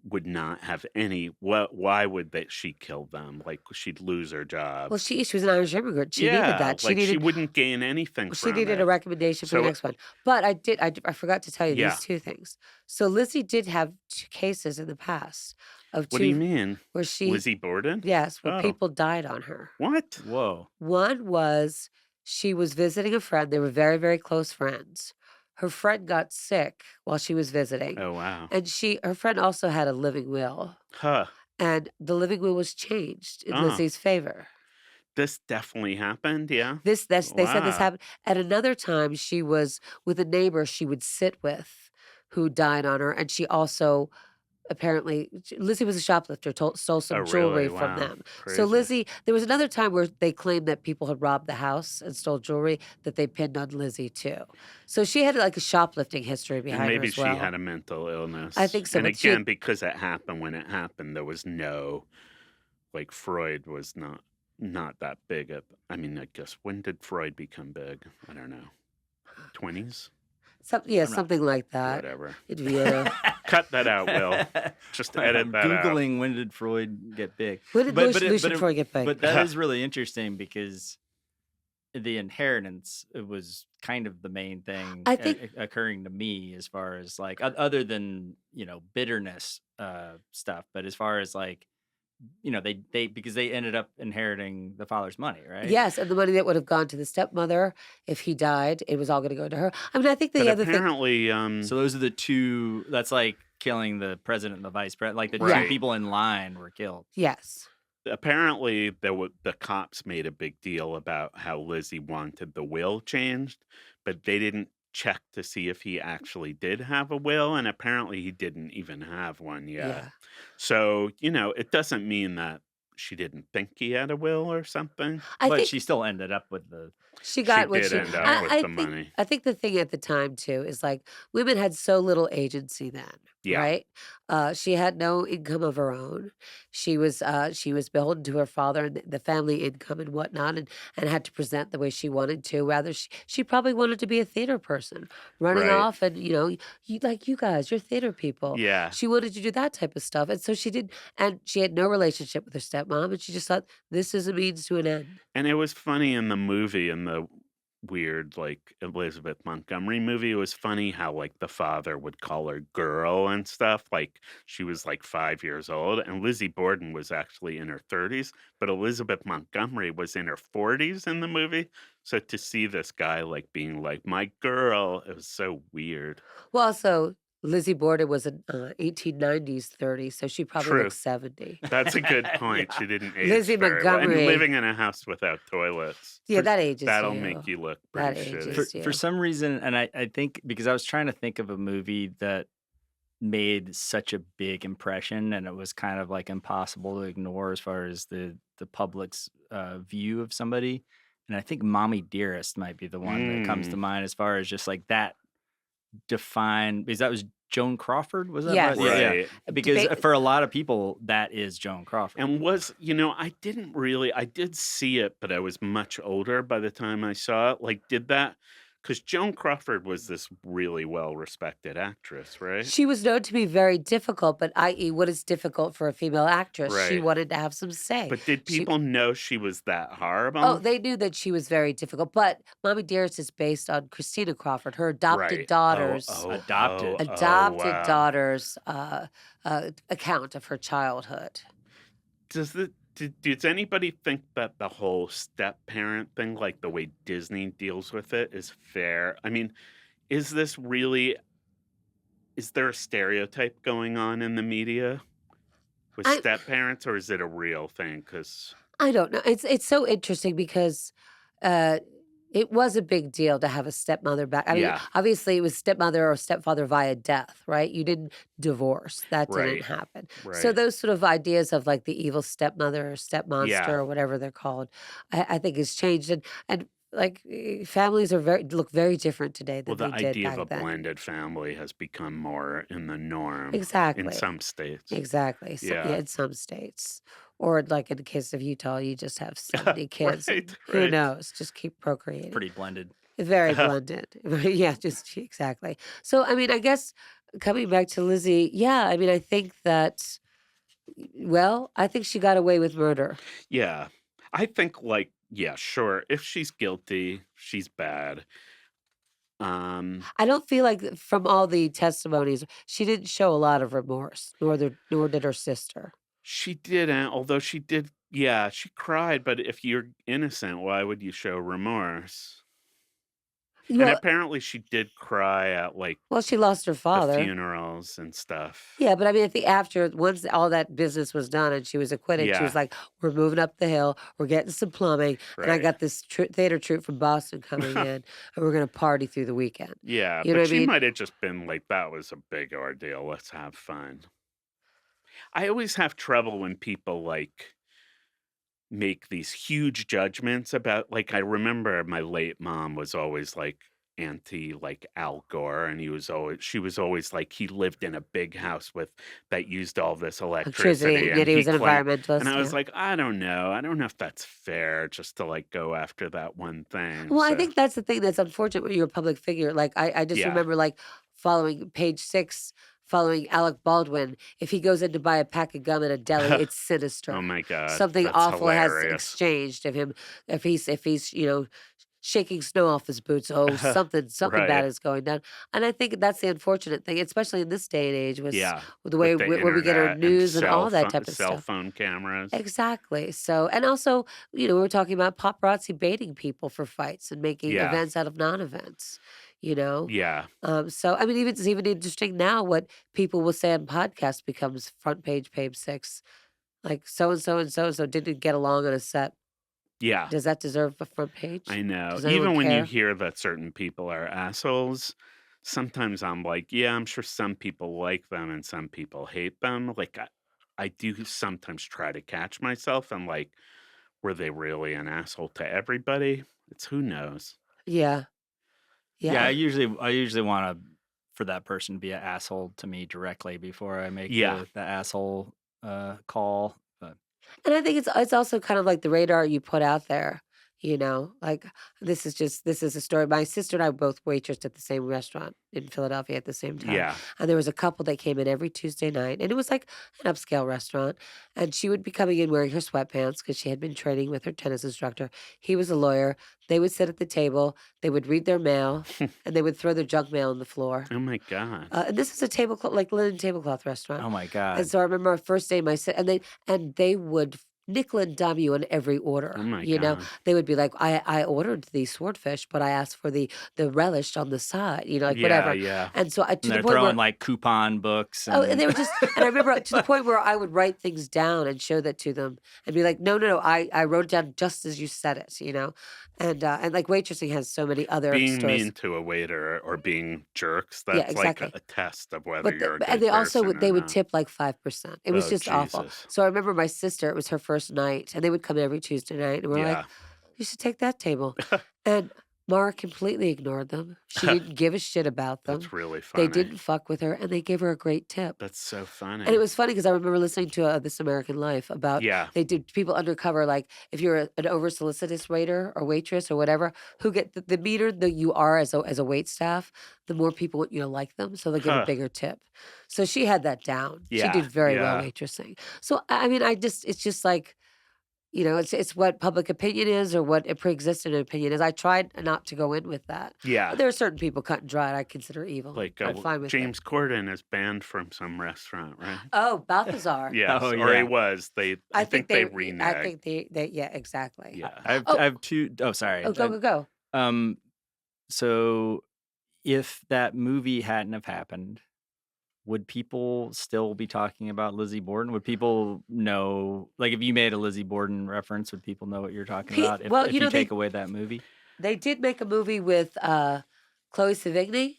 Speaker 2: would not have any why would that she kill them? Like she'd lose her job.
Speaker 1: Well, she was an Irish immigrant. She needed
Speaker 2: Yeah,
Speaker 1: that.
Speaker 2: like she wouldn't gain anything
Speaker 1: She
Speaker 2: from
Speaker 1: needed a
Speaker 2: it.
Speaker 1: recommendation for the
Speaker 2: So
Speaker 1: next one. But I forgot to tell you
Speaker 2: yeah.
Speaker 1: these two things. So Lizzie did have two cases in the past of
Speaker 2: What do you
Speaker 1: two
Speaker 2: mean?
Speaker 1: where she
Speaker 2: Lizzie Borden?
Speaker 1: yes, where
Speaker 2: Oh.
Speaker 1: people died on her.
Speaker 2: What?
Speaker 3: Whoa.
Speaker 1: One was she was visiting a friend. They were very, very close friends. Her friend got sick while she was visiting,
Speaker 2: Oh, wow.
Speaker 1: and her friend also had a living will,
Speaker 2: Huh.
Speaker 1: and the living will was changed in
Speaker 2: Oh,
Speaker 1: Lizzie's favor.
Speaker 2: this definitely happened, yeah?
Speaker 1: They said this
Speaker 2: Wow.
Speaker 1: happened at another time. She was with a neighbor she would sit with, who died on her, and she also apparently Lizzie was a shoplifter, stole
Speaker 2: Oh,
Speaker 1: some jewelry
Speaker 2: really?
Speaker 1: from
Speaker 2: Wow.
Speaker 1: them. So
Speaker 2: Crazy.
Speaker 1: Lizzie there was another time where they claimed that people had robbed the house and stole jewelry that they pinned on Lizzie too. So she had, like, a shoplifting history
Speaker 2: And
Speaker 1: behind her
Speaker 2: maybe
Speaker 1: as
Speaker 2: she had
Speaker 1: well.
Speaker 2: a mental
Speaker 1: I
Speaker 2: illness.
Speaker 1: think so,
Speaker 2: And
Speaker 1: but she
Speaker 2: again,
Speaker 1: had
Speaker 2: because it happened when it happened, there was no like Freud was not that big at I mean, I guess when did Freud become big? I don't know. 20s?
Speaker 3: I'm not.
Speaker 1: something like that
Speaker 2: Whatever.
Speaker 1: in Vienna.
Speaker 2: Cut that out, Will. Just edit
Speaker 3: I'm
Speaker 2: that out.
Speaker 3: googling when did Freud get big,
Speaker 1: When did Lucian Freud get big?
Speaker 3: but that is really interesting because the inheritance was kind of the main thing
Speaker 1: I think
Speaker 3: occurring to me as far as like other than bitterness stuff, but as far as like they because they ended up inheriting the father's money, right?
Speaker 1: yes, and the money that would have gone to the stepmother if he died, it was all gonna go to her. I mean, I think
Speaker 2: But
Speaker 1: the other thing
Speaker 2: apparently,
Speaker 3: So those are the two. That's like killing the president and the vice president. Like the two
Speaker 2: right.
Speaker 3: people in line were killed.
Speaker 1: yes.
Speaker 2: Apparently the cops made a big deal about how Lizzie wanted the will changed, but they didn't check to see if he actually did have a will, and apparently he didn't even have one yet.
Speaker 1: Yeah.
Speaker 2: So, it doesn't mean that she didn't think he had a will or something.
Speaker 1: I
Speaker 3: But
Speaker 1: think
Speaker 3: she still ended up with the
Speaker 1: she
Speaker 2: She
Speaker 1: got what
Speaker 2: did
Speaker 1: she
Speaker 2: end up with
Speaker 3: inheritance.
Speaker 2: the money.
Speaker 1: I think the thing at the time too is, like, women had so little agency then,
Speaker 2: Yeah,
Speaker 1: right? She had no income of her own. She was beholden to her father and the family income and whatnot, and had to present the way she wanted to. Rather, she probably wanted to be a theater person, running
Speaker 2: right.
Speaker 1: off and like you guys, you're theater people.
Speaker 2: Yeah.
Speaker 1: She wanted to do that type of stuff, and so she did. And she had no relationship with her stepmom, and she just thought this is a means to an end.
Speaker 2: And it was funny in the movie, in the weird, like, Elizabeth Montgomery movie, it was funny how, like, the father would call her girl and stuff, like, she was, like, 5 years old, and Lizzie Borden was actually in her 30s, but Elizabeth Montgomery was in her 40s in the movie, so to see this guy, like, being like, "My girl," it was so weird.
Speaker 1: Well, also, Lizzie Borden was an 1890s 30, so she probably
Speaker 2: True.
Speaker 1: looks 70.
Speaker 2: That's a good point,
Speaker 3: Yeah.
Speaker 2: she didn't age
Speaker 1: Lizzie
Speaker 2: very well, and
Speaker 1: Montgomery,
Speaker 2: living in a house without toilets,
Speaker 1: yeah, that ages
Speaker 2: that'll
Speaker 1: you.
Speaker 2: make you look
Speaker 1: That
Speaker 2: pretty shitty.
Speaker 1: ages
Speaker 3: For
Speaker 1: you.
Speaker 3: some reason, and I think because I was trying to think of a movie that made such a big impression, and it was kind of like impossible to ignore as far as the public's view of somebody. and I think Mommy Dearest might be the one that comes to
Speaker 2: Mm,
Speaker 3: mind as far as just like that defined because that was Joan Crawford, was that right? Yeah,
Speaker 1: Yes.
Speaker 3: yeah.
Speaker 2: right.
Speaker 3: Because
Speaker 1: Debate.
Speaker 3: for a lot of people, that is Joan Crawford.
Speaker 2: And I did see it, but I was much older by the time I saw it. Like, did that, because Joan Crawford was this really well-respected actress, right?
Speaker 1: She was known to be very difficult, but i.e., what is difficult for a female actress? She
Speaker 2: Right.
Speaker 1: wanted to have some say.
Speaker 2: But did
Speaker 1: She
Speaker 2: people know she was that
Speaker 1: Oh,
Speaker 2: horrible?
Speaker 1: they knew that she was very difficult, but Mommy Dearest is based on Christina Crawford, her adopted
Speaker 2: Right.
Speaker 1: daughter's
Speaker 3: Adopted.
Speaker 2: Oh,
Speaker 1: adopted
Speaker 2: wow.
Speaker 1: daughter's, account of her childhood.
Speaker 2: Does anybody think that the whole step-parent thing, like the way Disney deals with it, is fair? I mean, is this really is there a stereotype going on in the media with
Speaker 1: I
Speaker 2: step-parents, or is it a real thing? Because
Speaker 1: I don't know. It's so interesting because, uh, it was a big deal to have a stepmother back. I mean,
Speaker 2: yeah,
Speaker 1: obviously, it was stepmother or stepfather via death, right? You didn't divorce. That didn't
Speaker 2: right,
Speaker 1: happen. So
Speaker 2: right.
Speaker 1: those sort of ideas of, like, the evil stepmother or stepmonster
Speaker 2: Yeah.
Speaker 1: or whatever they're called, I think has changed, and, like, families are very look very different today
Speaker 2: Well,
Speaker 1: than they
Speaker 2: the
Speaker 1: did
Speaker 2: idea of
Speaker 1: back
Speaker 2: a
Speaker 1: then.
Speaker 2: blended family has become more in the norm in
Speaker 1: Exactly.
Speaker 2: some states.
Speaker 1: Exactly. So, yeah,
Speaker 2: Yeah.
Speaker 1: in some states. Or like in the case of Utah, you just have 70 kids
Speaker 2: Right,
Speaker 1: and who
Speaker 2: right.
Speaker 1: knows, just keep procreating.
Speaker 3: Pretty blended.
Speaker 1: Very blended. Yeah, just exactly. So, I mean, I guess coming back to Lizzie, yeah, I mean, I think that, well, I think she got away with murder.
Speaker 2: Yeah. I think, like, yeah, sure, if she's guilty, she's bad. Um,
Speaker 1: I don't feel like from all the testimonies, she didn't show a lot of remorse, nor did her sister.
Speaker 2: she didn't, although she did yeah, she cried, but if you're innocent, why would you show remorse? And
Speaker 1: Well,
Speaker 2: apparently she did cry at, like,
Speaker 1: well, she lost her
Speaker 2: the
Speaker 1: father.
Speaker 2: funerals and stuff.
Speaker 1: Yeah, but I mean, at the after once all that business was done and she was acquitted, she was
Speaker 2: Yeah,
Speaker 1: like, "We're moving up the hill. We're getting some plumbing, and I
Speaker 2: right.
Speaker 1: got this theater troupe from Boston coming in, and we're gonna party through the weekend."
Speaker 2: Yeah,
Speaker 1: You know
Speaker 2: but
Speaker 1: what I
Speaker 2: she
Speaker 1: mean?
Speaker 2: might have just been like, "That was a big ordeal, let's have fun." I always have trouble when people, like, make these huge judgments about like, I remember my late mom was always, like, anti, like, Al Gore, and she was always like, he lived in a big house with that used all this
Speaker 1: Electricity,
Speaker 2: electricity,
Speaker 1: and
Speaker 2: and
Speaker 1: he
Speaker 2: he
Speaker 1: was an
Speaker 2: claimed and
Speaker 1: environmentalist.
Speaker 2: I was
Speaker 1: Yeah.
Speaker 2: like, "I don't know. I don't know if that's fair just to, like, go after that one thing,"
Speaker 1: Well, I
Speaker 2: so
Speaker 1: think that's the thing that's unfortunate when you're a public figure. Like I just
Speaker 2: yeah.
Speaker 1: remember like following Page Six, following Alec Baldwin. If he goes in to buy a pack of gum at a deli, it's
Speaker 2: Oh
Speaker 1: sinister.
Speaker 2: my god,
Speaker 1: Something
Speaker 2: that's
Speaker 1: awful has
Speaker 2: hilarious.
Speaker 1: exchanged of him. If he's shaking snow off his boots. Oh, something bad
Speaker 2: Right.
Speaker 1: is going down. And I think that's the unfortunate thing, especially in this day and age,
Speaker 2: Yeah,
Speaker 1: with the way
Speaker 2: with the
Speaker 1: where we get our
Speaker 2: internet and
Speaker 1: news and all that type of
Speaker 2: cell
Speaker 1: stuff.
Speaker 2: phone cameras.
Speaker 1: Exactly. So, and also, we were talking about paparazzi baiting people for fights and making
Speaker 2: Yeah,
Speaker 1: events out of non-events. You know,
Speaker 2: yeah,
Speaker 1: so I mean, even it's even interesting now what people will say on podcasts becomes front page six. Like so and so and so and so didn't get along on a set.
Speaker 2: yeah,
Speaker 1: Does that deserve a front page?
Speaker 2: I know.
Speaker 1: Does anyone
Speaker 2: Even when you
Speaker 1: care?
Speaker 2: hear that certain people are assholes, sometimes I'm like, yeah, I'm sure some people like them and some people hate them. Like, I do sometimes try to catch myself and like, were they really an asshole to everybody? It's who knows.
Speaker 1: Yeah.
Speaker 3: Yeah,
Speaker 1: Yeah.
Speaker 3: I usually want to for that person to be an asshole to me directly before I make
Speaker 2: Yeah,
Speaker 3: the asshole call. But
Speaker 1: And I think it's also kind of like the radar you put out there, like this is a story. My sister and I both waitressed at the same restaurant in Philadelphia at the same time.
Speaker 2: yeah.
Speaker 1: And there was a couple that came in every Tuesday night, and it was like an upscale restaurant. And she would be coming in wearing her sweatpants because she had been training with her tennis instructor. He was a lawyer. They would sit at the table, they would read their mail, and they would throw their junk mail on the floor.
Speaker 2: Oh my god.
Speaker 1: And this is a tablecloth, like linen tablecloth restaurant.
Speaker 3: oh my
Speaker 1: And
Speaker 3: god,
Speaker 1: so I remember our first day, and they would nickel and dime you on every
Speaker 2: Oh
Speaker 1: order.
Speaker 2: my god.
Speaker 1: They would be like, I ordered the swordfish, but I asked for the relish on the side, like
Speaker 2: Yeah,
Speaker 1: whatever.
Speaker 2: yeah.
Speaker 1: And so
Speaker 3: and
Speaker 1: to the
Speaker 3: they're
Speaker 1: point
Speaker 3: throwing
Speaker 1: where
Speaker 3: like coupon books
Speaker 1: oh, and
Speaker 3: and
Speaker 1: they were just and I remember to the point where I would write things down and show that to them and be like, no, no, no, I wrote it down just as you said it. And like waitressing has so many other
Speaker 2: Being
Speaker 1: stories.
Speaker 2: mean to a waiter or being jerks,
Speaker 1: Yeah,
Speaker 2: that's like
Speaker 1: exactly.
Speaker 2: a test of whether
Speaker 1: But
Speaker 2: you're a
Speaker 1: and
Speaker 2: good
Speaker 1: they also
Speaker 2: person
Speaker 1: would
Speaker 2: or
Speaker 1: they would
Speaker 2: not.
Speaker 1: tip like 5%. It was
Speaker 2: Oh,
Speaker 1: just awful.
Speaker 2: Jesus.
Speaker 1: So I remember my sister, it was her first night, and they would come every Tuesday night, and we're like,
Speaker 2: Yeah.
Speaker 1: You should take that table." And Mara completely ignored them. She didn't give a shit about them.
Speaker 2: That's really
Speaker 1: They
Speaker 2: funny.
Speaker 1: didn't fuck with her, and they gave her a great tip.
Speaker 2: That's so
Speaker 1: And it
Speaker 2: funny.
Speaker 1: was funny because I remember listening to, This American Life about
Speaker 2: Yeah.
Speaker 1: they did people undercover, like, if you're an over solicitous waiter or waitress or whatever, who get the meaner that you are as a wait staff, the more people want you to like them, so they'll give a
Speaker 2: Huh.
Speaker 1: bigger tip. So she had that down. She
Speaker 2: Yeah,
Speaker 1: did very well
Speaker 2: yeah.
Speaker 1: waitressing. So, I mean, it's just like, it's what public opinion is or what a pre-existing opinion is. I tried not to go in with that.
Speaker 2: Yeah.
Speaker 1: But there are certain people cut and dry I consider evil.
Speaker 2: Like,
Speaker 1: I'm fine with it.
Speaker 2: James Corden is banned from some restaurant, right?
Speaker 1: Oh, Balthazar.
Speaker 2: Yes,
Speaker 3: Oh,
Speaker 2: or he
Speaker 3: yeah.
Speaker 2: was. I think they
Speaker 1: I
Speaker 2: reneged.
Speaker 1: think they yeah, exactly.
Speaker 2: Yeah.
Speaker 3: I
Speaker 1: Oh.
Speaker 3: have two oh, sorry.
Speaker 1: Oh, go.
Speaker 3: So if that movie hadn't have happened, would people still be talking about Lizzie Borden? Would people know, like, if you made a Lizzie Borden reference, would people know what you're talking about if,
Speaker 1: Well,
Speaker 3: if you take away that movie?
Speaker 1: They did make a movie with Chloe Sevigny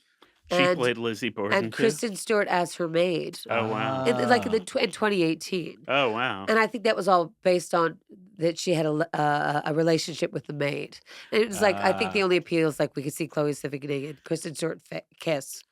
Speaker 2: She
Speaker 1: and
Speaker 2: played Lizzie Borden
Speaker 1: and
Speaker 2: too?
Speaker 1: Kristen Stewart as her maid.
Speaker 2: Oh, wow.
Speaker 1: In 2018.
Speaker 2: Oh, wow.
Speaker 1: And I think that was all based on that she had a relationship with the maid. And it was like, I think the only appeal is like we could see Chloe Sevigny and Kristen Stewart kiss.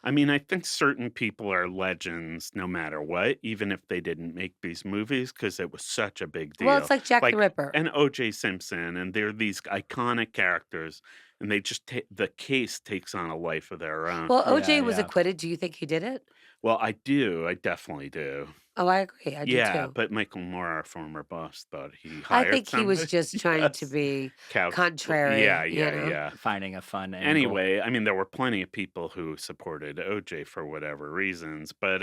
Speaker 2: I mean, I think certain people are legends no matter what, even if they didn't make these movies, because it was such a big deal.
Speaker 1: Well, it's like Jack the Ripper.
Speaker 2: And O.J. Simpson, and they're these iconic characters, and they just the case takes on a life of their own.
Speaker 1: Well, OJ
Speaker 3: Yeah,
Speaker 1: was
Speaker 3: yeah.
Speaker 1: acquitted. Do you think he did it?
Speaker 2: Well, I do. I definitely do.
Speaker 1: Oh, I agree. I do
Speaker 2: Yeah,
Speaker 1: too.
Speaker 2: but Michael Moore, our former boss, thought he
Speaker 1: I
Speaker 2: hired
Speaker 1: think he was
Speaker 2: somebody.
Speaker 1: just trying to
Speaker 2: Yes.
Speaker 1: be
Speaker 2: Couch-
Speaker 1: contrary.
Speaker 2: Yeah,
Speaker 1: you
Speaker 2: yeah,
Speaker 1: know?
Speaker 2: yeah.
Speaker 3: Finding a fun angle.
Speaker 2: Anyway, I mean, there were plenty of people who supported OJ for whatever reasons, but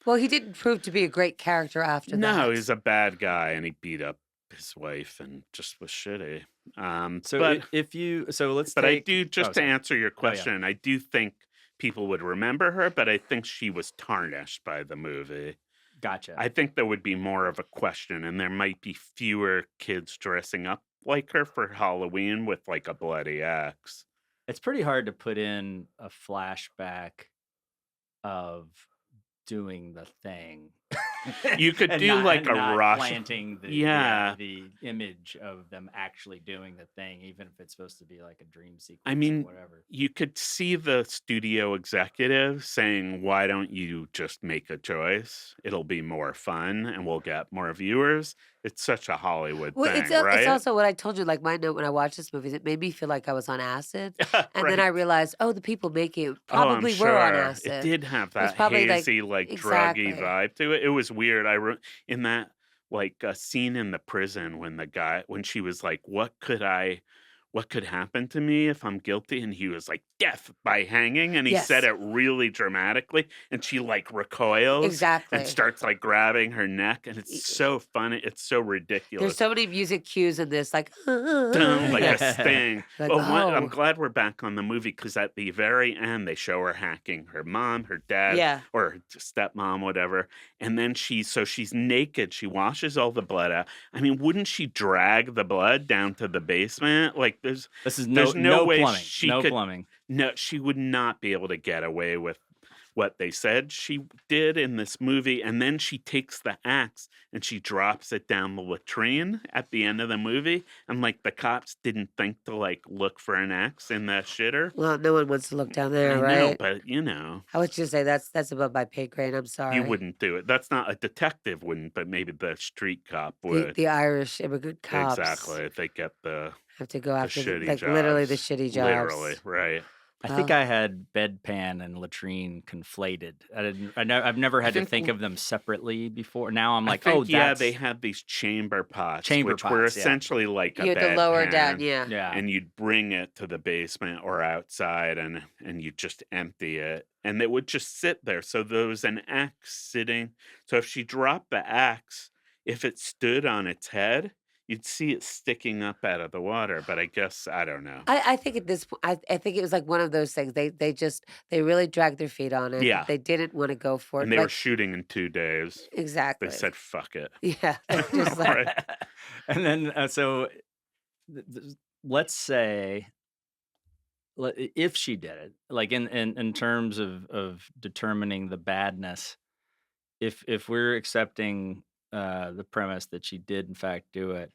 Speaker 1: Well, he didn't prove to be a great character after that.
Speaker 2: no, he's a bad guy, and he beat up his wife and just was shitty.
Speaker 3: So
Speaker 2: but
Speaker 3: let's
Speaker 2: but
Speaker 3: take.
Speaker 2: I do, just to
Speaker 3: sorry.
Speaker 2: answer your
Speaker 3: Oh, yeah.
Speaker 2: question, I do think people would remember her, but I think she was tarnished by the movie.
Speaker 3: Gotcha.
Speaker 2: I think there would be more of a question, and there might be fewer kids dressing up like her for Halloween with like a bloody axe.
Speaker 3: It's pretty hard to put in a flashback of doing the thing.
Speaker 2: You could
Speaker 3: And
Speaker 2: do
Speaker 3: not-
Speaker 2: like
Speaker 3: and
Speaker 2: a
Speaker 3: not
Speaker 2: rush.
Speaker 3: planting the
Speaker 2: Yeah.
Speaker 3: the image of them actually doing the thing, even if it's supposed to be like a dream sequence.
Speaker 2: I mean,
Speaker 3: or whatever.
Speaker 2: you could see the studio executive saying, "Why don't you just make a choice? It'll be more fun, and we'll get more viewers." It's such a Hollywood
Speaker 1: Well,
Speaker 2: thing,
Speaker 1: it's
Speaker 2: right?
Speaker 1: also what I told you. Like my note when I watched this movie, it made me feel like I was on acid, and then I
Speaker 2: Right.
Speaker 1: realized, oh, the people making it
Speaker 2: Oh, I'm
Speaker 1: probably were on
Speaker 2: sure.
Speaker 1: acid.
Speaker 2: It did have
Speaker 1: was
Speaker 2: that
Speaker 1: probably, like-
Speaker 2: hazy, like
Speaker 1: exactly.
Speaker 2: druggy vibe to it. It was weird. I wrote in that like scene in the prison when she was like, what could happen to me if I'm guilty? And he was like, death by hanging. And he said
Speaker 1: Yes.
Speaker 2: it really dramatically. And she like recoils
Speaker 1: Exactly.
Speaker 2: and starts like grabbing her neck. And it's so funny. It's so ridiculous.
Speaker 1: There's so many music cues in this, like
Speaker 2: Dun, like a
Speaker 3: Yeah.
Speaker 2: sting.
Speaker 1: Like,
Speaker 2: Well, I'm
Speaker 1: oh.
Speaker 2: glad we're back on the movie because at the very end, they show her hacking her mom, her dad,
Speaker 1: Yeah.
Speaker 2: or her stepmom, whatever. And then she's naked. She washes all the blood out. I mean, wouldn't she drag the blood down to the basement? Like, there's
Speaker 3: no
Speaker 2: way
Speaker 3: plumbing.
Speaker 2: she
Speaker 3: No
Speaker 2: could.
Speaker 3: plumbing.
Speaker 2: No, she would not be able to get away with what they said she did in this movie. And then she takes the axe and she drops it down the latrine at the end of the movie. And like the cops didn't think to like look for an axe in that shitter.
Speaker 1: Well, no one wants to look down there,
Speaker 2: I
Speaker 1: right?
Speaker 2: know, but you know,
Speaker 1: I would just say that's above my pay grade. I'm sorry.
Speaker 2: you wouldn't do it. That's not a detective wouldn't, but maybe the street cop
Speaker 1: The,
Speaker 2: would.
Speaker 1: the Irish immigrant cops
Speaker 2: Exactly. They get the
Speaker 1: have to go after
Speaker 2: shitty
Speaker 1: like literally the
Speaker 2: jobs.
Speaker 1: shitty jobs.
Speaker 2: Literally, right.
Speaker 3: I think
Speaker 1: Wow.
Speaker 3: I had bedpan and latrine conflated. I've never had to
Speaker 2: think
Speaker 3: think of them separately before. Now I'm
Speaker 2: I
Speaker 3: like,
Speaker 2: think,
Speaker 3: oh,
Speaker 2: yeah,
Speaker 3: that's
Speaker 2: they had these chamber pots,
Speaker 3: Chamber
Speaker 2: which were
Speaker 3: pots, yeah.
Speaker 2: essentially like a
Speaker 1: You had to
Speaker 2: bed
Speaker 1: lower
Speaker 2: pan,
Speaker 1: down, yeah.
Speaker 3: yeah.
Speaker 2: and you'd bring it to the basement or outside, and you just empty it, and it would just sit there. So there was an axe sitting. So if she dropped the axe, if it stood on its head, you'd see it sticking up out of the water. But I guess I don't know.
Speaker 1: I think at this point, I think it was like one of those things. They really dragged their feet on it.
Speaker 2: Yeah.
Speaker 1: They didn't want to go for it.
Speaker 2: And they were
Speaker 1: Like,
Speaker 2: shooting in 2 days.
Speaker 1: exactly.
Speaker 2: They said, "Fuck it."
Speaker 1: yeah. they're just like,
Speaker 2: Right.
Speaker 3: And then let's say if she did it, like in terms of determining the badness, if we're accepting the premise that she did in fact do it,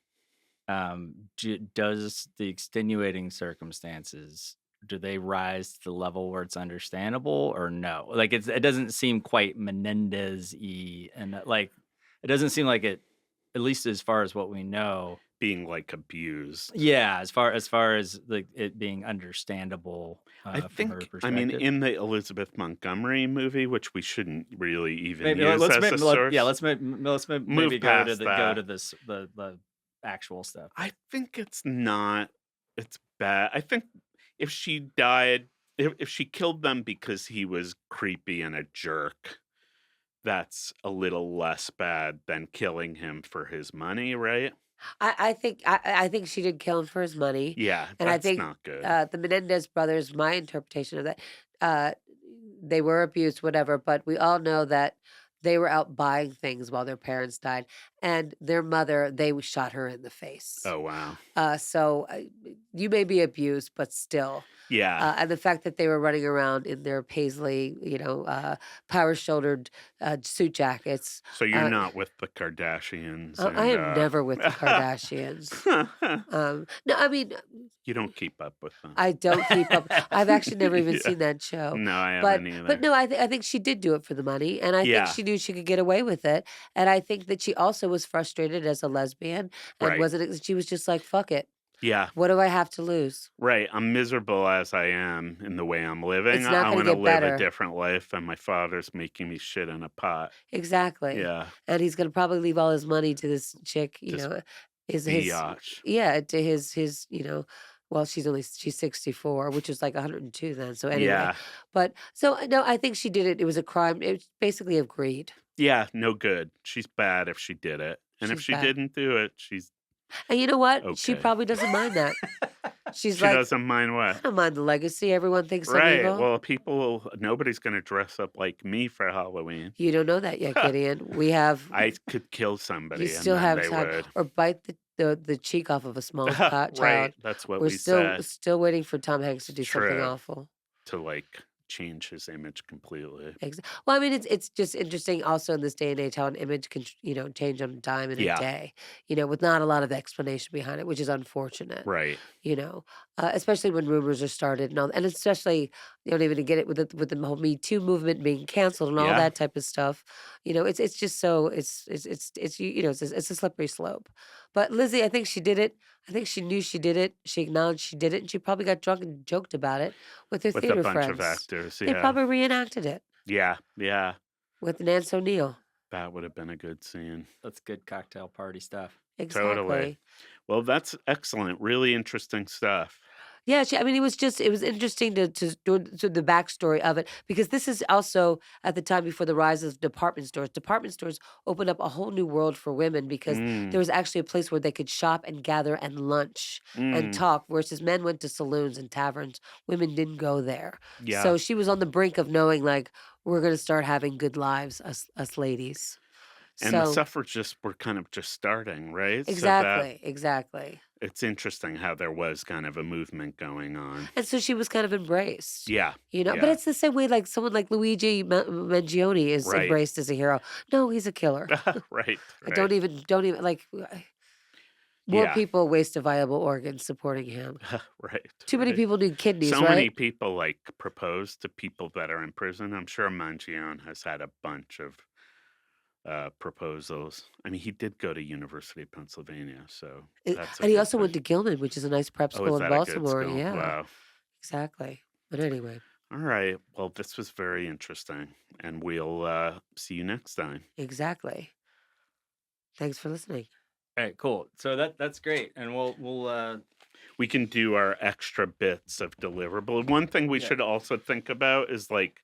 Speaker 3: Does the extenuating circumstances, do they rise to the level where it's understandable or no? Like it doesn't seem quite Menendez-y, and like it doesn't seem like it, at least as far as what we know.
Speaker 2: Being like abused.
Speaker 3: Yeah, as far as like it being understandable
Speaker 2: I
Speaker 3: from her
Speaker 2: think, I mean,
Speaker 3: perspective.
Speaker 2: in the Elizabeth Montgomery movie, which we shouldn't really even
Speaker 3: Maybe
Speaker 2: use
Speaker 3: let's
Speaker 2: as a
Speaker 3: yeah,
Speaker 2: source,
Speaker 3: maybe
Speaker 2: move
Speaker 3: go to
Speaker 2: past
Speaker 3: the
Speaker 2: that.
Speaker 3: this the actual stuff.
Speaker 2: I think it's not, it's bad. I think if she died, if she killed them because he was creepy and a jerk, that's a little less bad than killing him for his money, right?
Speaker 1: I think she did kill him for his money,
Speaker 2: Yeah,
Speaker 1: and I
Speaker 2: that's
Speaker 1: think
Speaker 2: not good.
Speaker 1: the Menendez brothers. My interpretation of that, uh, they were abused, whatever. But we all know that they were out buying things while their parents died, and their mother they shot her in the face.
Speaker 2: Oh, wow.
Speaker 1: So you may be abused, but still.
Speaker 2: Yeah.
Speaker 1: And the fact that they were running around in their paisley, power shouldered suit jackets.
Speaker 2: So you're
Speaker 1: Uh,
Speaker 2: not with the Kardashians
Speaker 1: I
Speaker 2: and,
Speaker 1: am never with the Kardashians. No, I mean,
Speaker 2: you don't keep up with them.
Speaker 1: I don't keep up. I've actually never even
Speaker 2: Yeah.
Speaker 1: seen that show.
Speaker 2: No, I
Speaker 1: But
Speaker 2: haven't
Speaker 1: but
Speaker 2: either.
Speaker 1: no, I think she did do it for the money, and I think
Speaker 2: Yeah,
Speaker 1: she knew she could get away with it, and I think that she also was frustrated as a lesbian and
Speaker 2: right.
Speaker 1: wasn't she was just like, "Fuck it.
Speaker 2: Yeah,
Speaker 1: What do I have to lose?
Speaker 2: right. I'm miserable as I am in the way I'm living.
Speaker 1: It's not
Speaker 2: I
Speaker 1: gonna
Speaker 2: want to
Speaker 1: get
Speaker 2: live a
Speaker 1: better."
Speaker 2: different life, and my father's making me shit in a pot.
Speaker 1: Exactly.
Speaker 2: Yeah,
Speaker 1: And he's gonna probably leave all his money to this chick,
Speaker 2: just
Speaker 1: his
Speaker 2: biatch.
Speaker 1: yeah, to his, well, she's 64, which is like 102 then, so anyway.
Speaker 2: Yeah,
Speaker 1: But so, no, I think she did it, it was a crime, it was basically of greed.
Speaker 2: yeah. No good. She's bad if she did it, and if
Speaker 1: She's
Speaker 2: she
Speaker 1: bad.
Speaker 2: didn't do it, she's
Speaker 1: And you know what? She
Speaker 2: okay.
Speaker 1: probably doesn't mind that. She's
Speaker 2: She
Speaker 1: like,
Speaker 2: doesn't mind
Speaker 1: "I
Speaker 2: what.
Speaker 1: don't mind the legacy, everyone thinks I'm
Speaker 2: Right.
Speaker 1: evil."
Speaker 2: Well, nobody's gonna dress up like me for Halloween.
Speaker 1: You don't know that yet, Gideon. We have
Speaker 2: I could kill
Speaker 1: You
Speaker 2: somebody and
Speaker 1: still
Speaker 2: then
Speaker 1: have
Speaker 2: they
Speaker 1: time,
Speaker 2: would.
Speaker 1: or bite the cheek off of a small
Speaker 2: Right.
Speaker 1: child.
Speaker 2: That's what
Speaker 1: We're
Speaker 2: we
Speaker 1: still
Speaker 2: said.
Speaker 1: still waiting for Tom Hanks to
Speaker 2: It's
Speaker 1: do something
Speaker 2: true.
Speaker 1: awful.
Speaker 2: To like change his image completely.
Speaker 1: Well, I mean, it's just interesting also in this day and age how an image can, change on a dime in a
Speaker 2: Yeah.
Speaker 1: day, with not a lot of explanation behind it, which is unfortunate,
Speaker 2: Right.
Speaker 1: especially when rumors are started and all, and especially you don't even get it with the whole Me Too movement being canceled and all
Speaker 2: Yeah.
Speaker 1: that type of stuff. It's just so it's a slippery slope. But Lizzie, I think she did it. I think she knew she did it. She acknowledged she did it, and she probably got drunk and joked about it with her
Speaker 2: With a
Speaker 1: theater
Speaker 2: bunch of
Speaker 1: friends.
Speaker 2: actors.
Speaker 1: They
Speaker 2: Yeah.
Speaker 1: probably reenacted it
Speaker 2: Yeah. Yeah.
Speaker 1: with Nance O'Neill.
Speaker 2: That would have been a good scene.
Speaker 3: That's good cocktail party stuff.
Speaker 2: Totally.
Speaker 1: Exactly.
Speaker 2: Well, that's excellent. Really interesting stuff.
Speaker 1: Yeah, I mean, it was interesting to do to the backstory of it because this is also at the time before the rise of department stores. Department stores opened up a whole new world for women because there
Speaker 2: Mm.
Speaker 1: was actually a place where they could shop and gather and lunch and
Speaker 2: Mm.
Speaker 1: talk, versus men went to saloons and taverns. Women didn't go there.
Speaker 2: Yeah.
Speaker 1: So she was on the brink of knowing, like, we're gonna start having good lives, us ladies.
Speaker 2: And the
Speaker 1: So
Speaker 2: suffragists were kind of just starting, right? So that
Speaker 1: exactly.
Speaker 2: it's interesting how there was kind of a movement going on.
Speaker 1: And so she was kind of embraced,
Speaker 2: Yeah.
Speaker 1: but
Speaker 2: Yeah.
Speaker 1: it's the same way like someone like Luigi Mangione is
Speaker 2: Right.
Speaker 1: embraced as a hero. No, he's a killer.
Speaker 2: Right.
Speaker 1: I
Speaker 2: Right.
Speaker 1: don't even like more
Speaker 2: Yeah.
Speaker 1: people waste a viable organ supporting him.
Speaker 2: Right.
Speaker 1: Too many
Speaker 2: Right.
Speaker 1: people need kidneys,
Speaker 2: So many
Speaker 1: right?
Speaker 2: people like propose to people that are in prison. I'm sure Mangione has had a bunch of proposals. I mean, he did go to University of Pennsylvania, so that's a
Speaker 1: And he
Speaker 2: good
Speaker 1: also went
Speaker 2: thing.
Speaker 1: to Gilman, which is a nice prep
Speaker 2: Oh, is
Speaker 1: school in
Speaker 2: that a good
Speaker 1: Baltimore.
Speaker 2: school?
Speaker 1: Yeah,
Speaker 2: Wow.
Speaker 1: exactly. But anyway,
Speaker 2: All right. Well, this was very interesting, and we'll see you next time.
Speaker 1: exactly. Thanks for listening.
Speaker 3: All right, cool. So that's great, and we'll
Speaker 2: We can do our extra bits of deliverable. One thing we
Speaker 3: yeah.
Speaker 2: should also think about is like